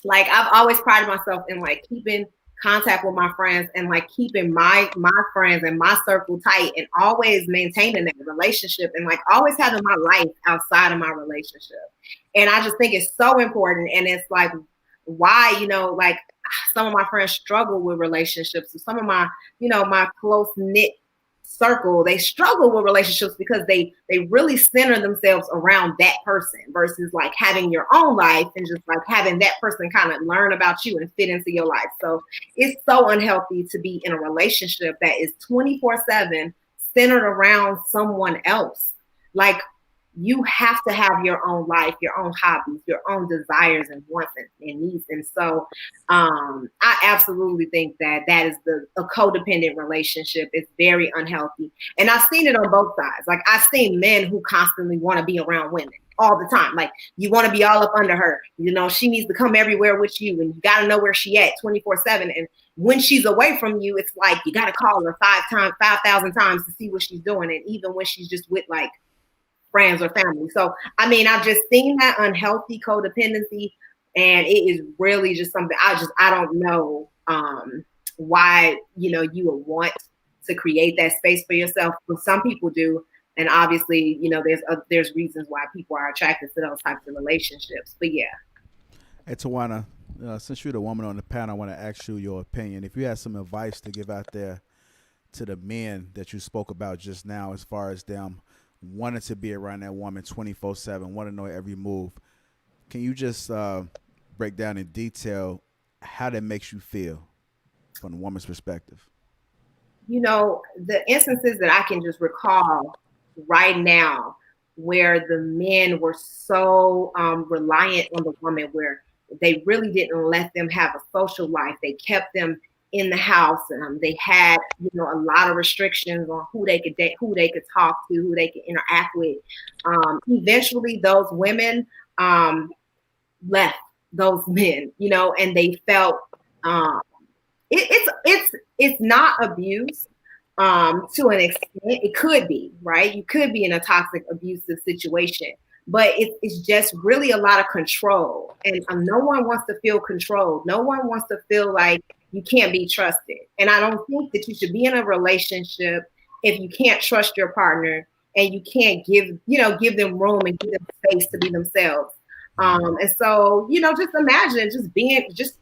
like I've always prided myself in like keeping contact with my friends, and like keeping my friends and my circle tight, and always maintaining that relationship, and like always having my life outside of my relationship. And I just think it's so important. And it's like, why, like some of my friends struggle with relationships, and some of my, my close knit circle, they struggle with relationships because they really center themselves around that person, versus like having your own life and just like having that person kind of learn about you and fit into your life. So it's so unhealthy to be in a relationship that is 24/7 centered around someone else. Like, you have to have your own life, your own hobbies, your own desires and wants and needs. And so I absolutely think that is a codependent relationship. It's very unhealthy. And I've seen it on both sides. Like, I've seen men who constantly want to be around women all the time. Like, you want to be all up under her. She needs to come everywhere with you, and you got to know where she at 24/7. And when she's away from you, it's like you got to call her 5,000 times to see what she's doing. And even when she's just with like friends or family. So, I've just seen that unhealthy codependency, and it is really just something I don't know why, you would want to create that space for yourself. But some people do. And obviously, there's reasons why people are attracted to those types of relationships. But yeah. Hey, Tawana, since you're the woman on the panel, I want to ask you your opinion. If you had some advice to give out there to the men that you spoke about just now, as far as them wanting to be around that woman 24/7, want to know every move, can you just break down in detail how that makes you feel from the woman's perspective? The instances that I can just recall right now where the men were so reliant on the woman, where they really didn't let them have a social life. They kept them in the house. They had, a lot of restrictions on who they could date, who they could talk to, who they could interact with. Eventually, those women left those men, and they felt it's not abuse. To an extent, it could be, right? You could be in a toxic, abusive situation, but it's just really a lot of control. And no one wants to feel controlled. No one wants to feel like you can't be trusted. And I don't think that you should be in a relationship if you can't trust your partner, and you can't give them room and give them space to be themselves. And so, just imagine just being, just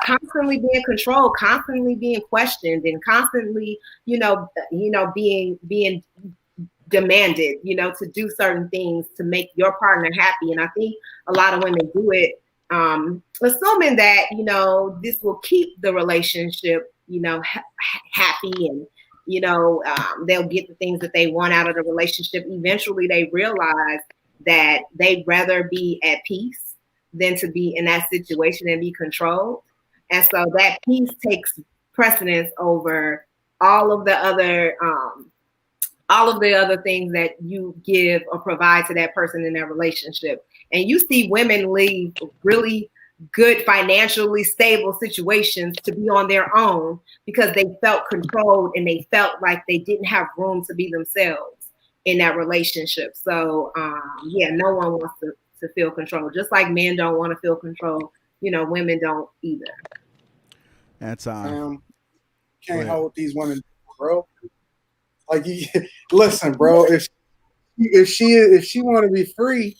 constantly being controlled, constantly being questioned, and constantly, being demanded, to do certain things to make your partner happy. And I think a lot of women do it, assuming that, this will keep the relationship, happy, and, they'll get the things that they want out of the relationship. Eventually they realize that they'd rather be at peace than to be in that situation and be controlled. And so that peace takes precedence over all of the other things that you give or provide to that person in that relationship. And you see women leave really good, financially stable situations to be on their own because they felt controlled, and they felt like they didn't have room to be themselves in that relationship. So no one wants to feel control. Just like men don't want to feel control, women don't either. Anton, go Can't ahead. hold these women, bro. Like, you, listen, bro. If she want to be free,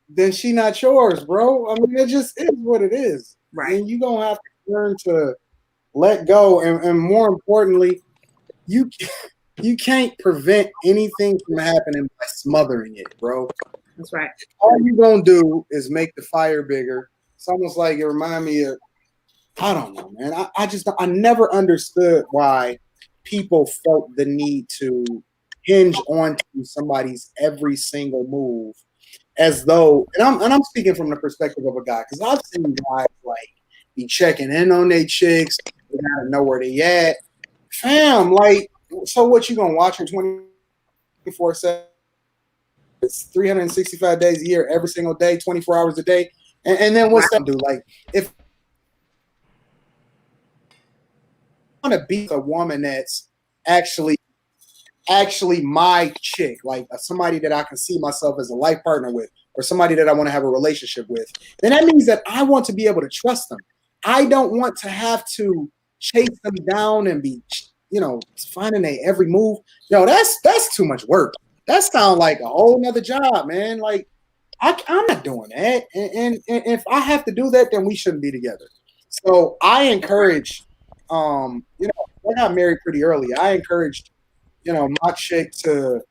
then she not yours, bro. I mean, it just is what it is, Right. and you gonna have to learn to let go, and more importantly, you you can't prevent anything from happening by smothering it, bro. That's right. All you gonna do is make the fire bigger. It's almost like it remind me of, I don't know, man. I never understood why people felt the need to hinge on to somebody's every single move, as though, and I'm speaking from the perspective of a guy, because I've seen guys like be checking in on their chicks, they gotta know where they at. Fam, like, so what, you gonna watch her 24/7? It's 365 days a year, every single day, 24 hours a day. And then what's Right. that do? Like, if I want to be a woman that's actually my chick, like somebody that I can see myself as a life partner with, or somebody that I want to have a relationship with, then that means that I want to be able to trust them. I don't want to have to chase them down and be, finding a every move. Yo, that's too much work. That sounds like a whole nother job, man. Like, I'm not doing that. And if I have to do that, then we shouldn't be together. So I encourage, I got married pretty early. I encouraged, my chick to,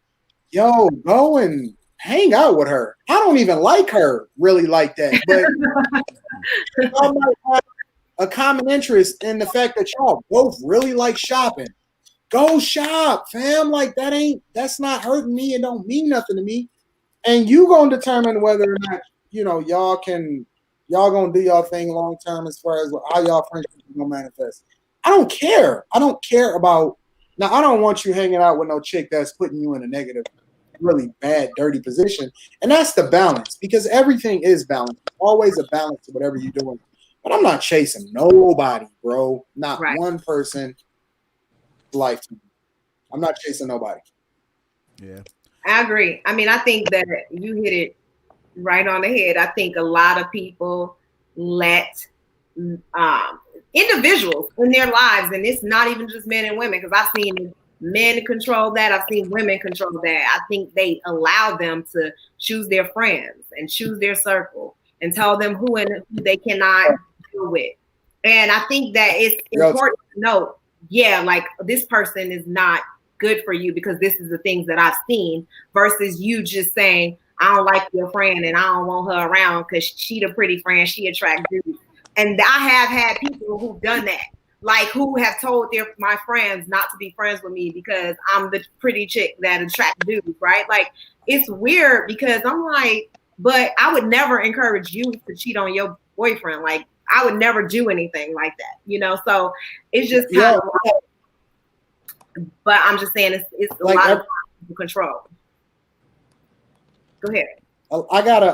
go and hang out with her. I don't even like her really like that, but y'all might have a common interest in the fact that y'all both really like shopping. Go shop, fam. Like, that's not hurting me. It don't mean nothing to me. And you gonna determine whether or not, y'all gonna do y'all thing long term, as far as how y'all friendship is gonna manifest. I don't care. I don't care about, now. I don't want you hanging out with no chick that's putting you in a negative, really bad, dirty position. And that's the balance, because everything is balance. Always a balance to whatever you're doing. But I'm not chasing nobody, bro. Not Right. one person lifetime. I'm not chasing nobody. Yeah. I agree. I mean, I think that you hit it right on the head. I think a lot of people let individuals in their lives, and it's not even just men and women, because I've seen men control that. I've seen women control that. I think they allow them to choose their friends and choose their circle and tell them who and who they cannot deal with. And I think that it's important to note, yeah, like, this person is not good for you because this is the things that I've seen, versus you just saying, I don't like your friend and I don't want her around because she the pretty friend, she attracts dudes. And I have had people who've done that, like, who have told my friends not to be friends with me because I'm the pretty chick that attracts dudes, right? Like, it's weird, because I'm like, but I would never encourage you to cheat on your boyfriend. Like, I would never do anything like that, So it's just kind of but I'm just saying it's a like, lot of control. Go ahead. I gotta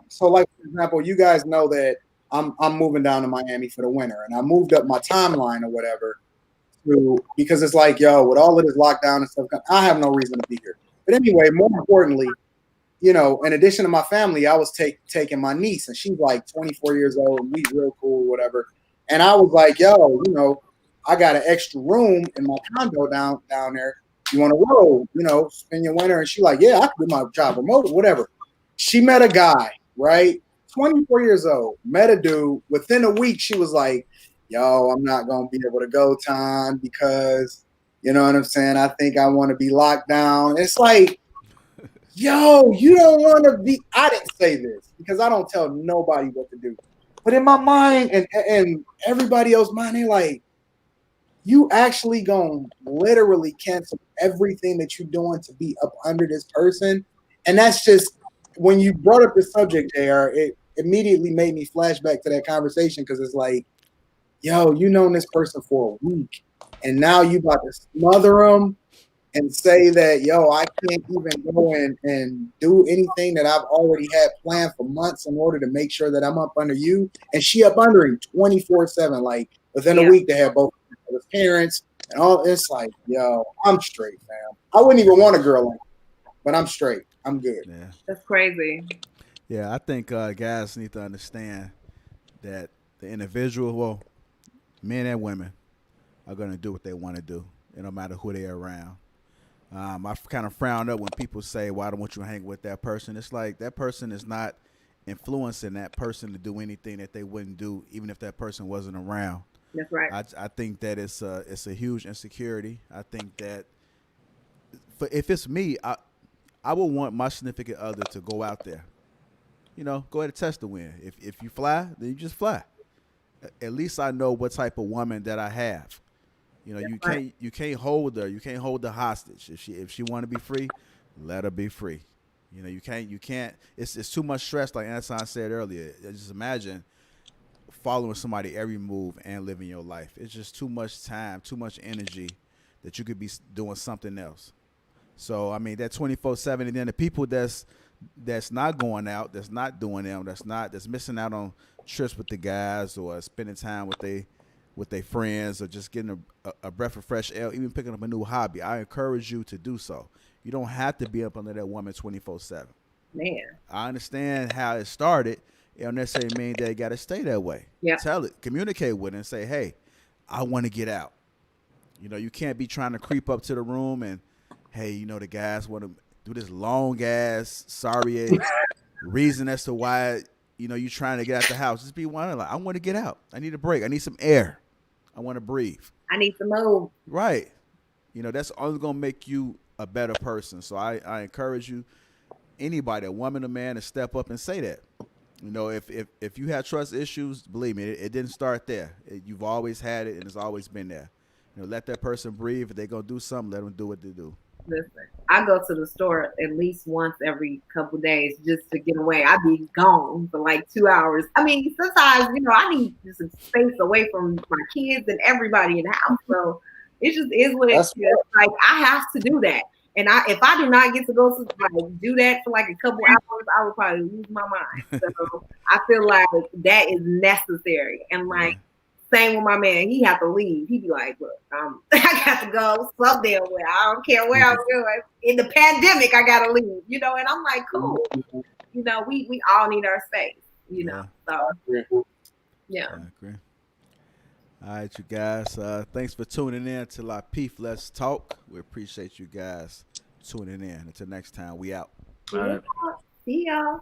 so, like, for example, you guys know that I'm moving down to Miami for the winter, and I moved up my timeline or whatever because it's like, yo, with all of this lockdown and stuff, I have no reason to be here. But anyway, more importantly, in addition to my family, I was taking my niece, and she's like 24 years old, and we real cool, whatever. And I was like, yo, I got an extra room in my condo down there. You want to roll, spend your winter? And she like, yeah, I can do my job remote, whatever. She met a guy, right? 24 years old, met a dude. Within a week, she was like, yo, I'm not going to be able to go, Tom, because, you know what I'm saying? I think I want to be locked down. It's like, yo, you don't want to be. I didn't say this because I don't tell nobody what to do. But in my mind and everybody else's mind, they're like, you actually gonna literally cancel everything that you're doing to be up under this person. And that's just, when you brought up the subject, JR, it immediately made me flash back to that conversation, because it's like, yo, you known this person for a week, and now you about to smother them and say that, yo, I can't even go and do anything that I've already had planned for months in order to make sure that I'm up under you. And she up under him 24/7. Like, within a week, they have both his parents and all. It's like, yo, I'm straight, fam. I wouldn't even want a girl like that, but I'm straight. I'm good. Yeah. That's crazy. Yeah. I think guys need to understand that the individual, well, men and women are going to do what they want to do, and no matter who they're around. I kind of frown up when people say, "Well, I don't want you to hang with that person." It's like that person is not influencing that person to do anything that they wouldn't do, even if that person wasn't around. That's right. I think that it's a huge insecurity. I think that if it's me, I would want my significant other to go out there. Go ahead and test the wind. If you fly, then you just fly. At least I know what type of woman that I have. You can't hold her. You can't hold her hostage. If she want to be free, let her be free. You can't. It's too much stress. Like Anton said earlier. Just imagine following somebody every move and living your life. It's just too much time, too much energy that you could be doing something else. So I mean that 24/7, and then the people that's not going out, that's not doing them, that's missing out on trips with the guys or spending time with their friends or just getting a breath of fresh air, even picking up a new hobby. I encourage you to do so. You don't have to be up under that woman 24/7. Man, I understand how it started. It don't necessarily mean that you got to stay that way. Yeah. Tell it, communicate with it and say, hey, I want to get out. You can't be trying to creep up to the room and, hey, the guys want to do this long ass, sorry reason as to why, you trying to get out the house. Just be one like, I want to get out. I need a break. I need some air. I want to breathe. I need to move. Right. That's only going to make you a better person. So I encourage you, anybody, a woman or man, to step up and say that. If you have trust issues, believe me, it didn't start there. You've always had it, and it's always been there. Let that person breathe. If they're going to do something, let them do what they do. Listen, I go to the store at least once every couple days just to get away. I be gone for like 2 hours. I mean, sometimes, I need just some space away from my kids and everybody in the house. So it just is what it is. Like, I have to do that. And if I do not get to go to do that for like a couple hours, I would probably lose my mind. So I feel like that is necessary. And same with my man, he have to leave. He be like, look, I got to go somewhere. I don't care where I'm going. In the pandemic, I got to leave, and I'm like, cool. We all need our space, so, yeah. I agree. All right, you guys. Thanks for tuning in to Lapeef Let's Talk. We appreciate you guys tuning in. Until next time, we out. See y'all.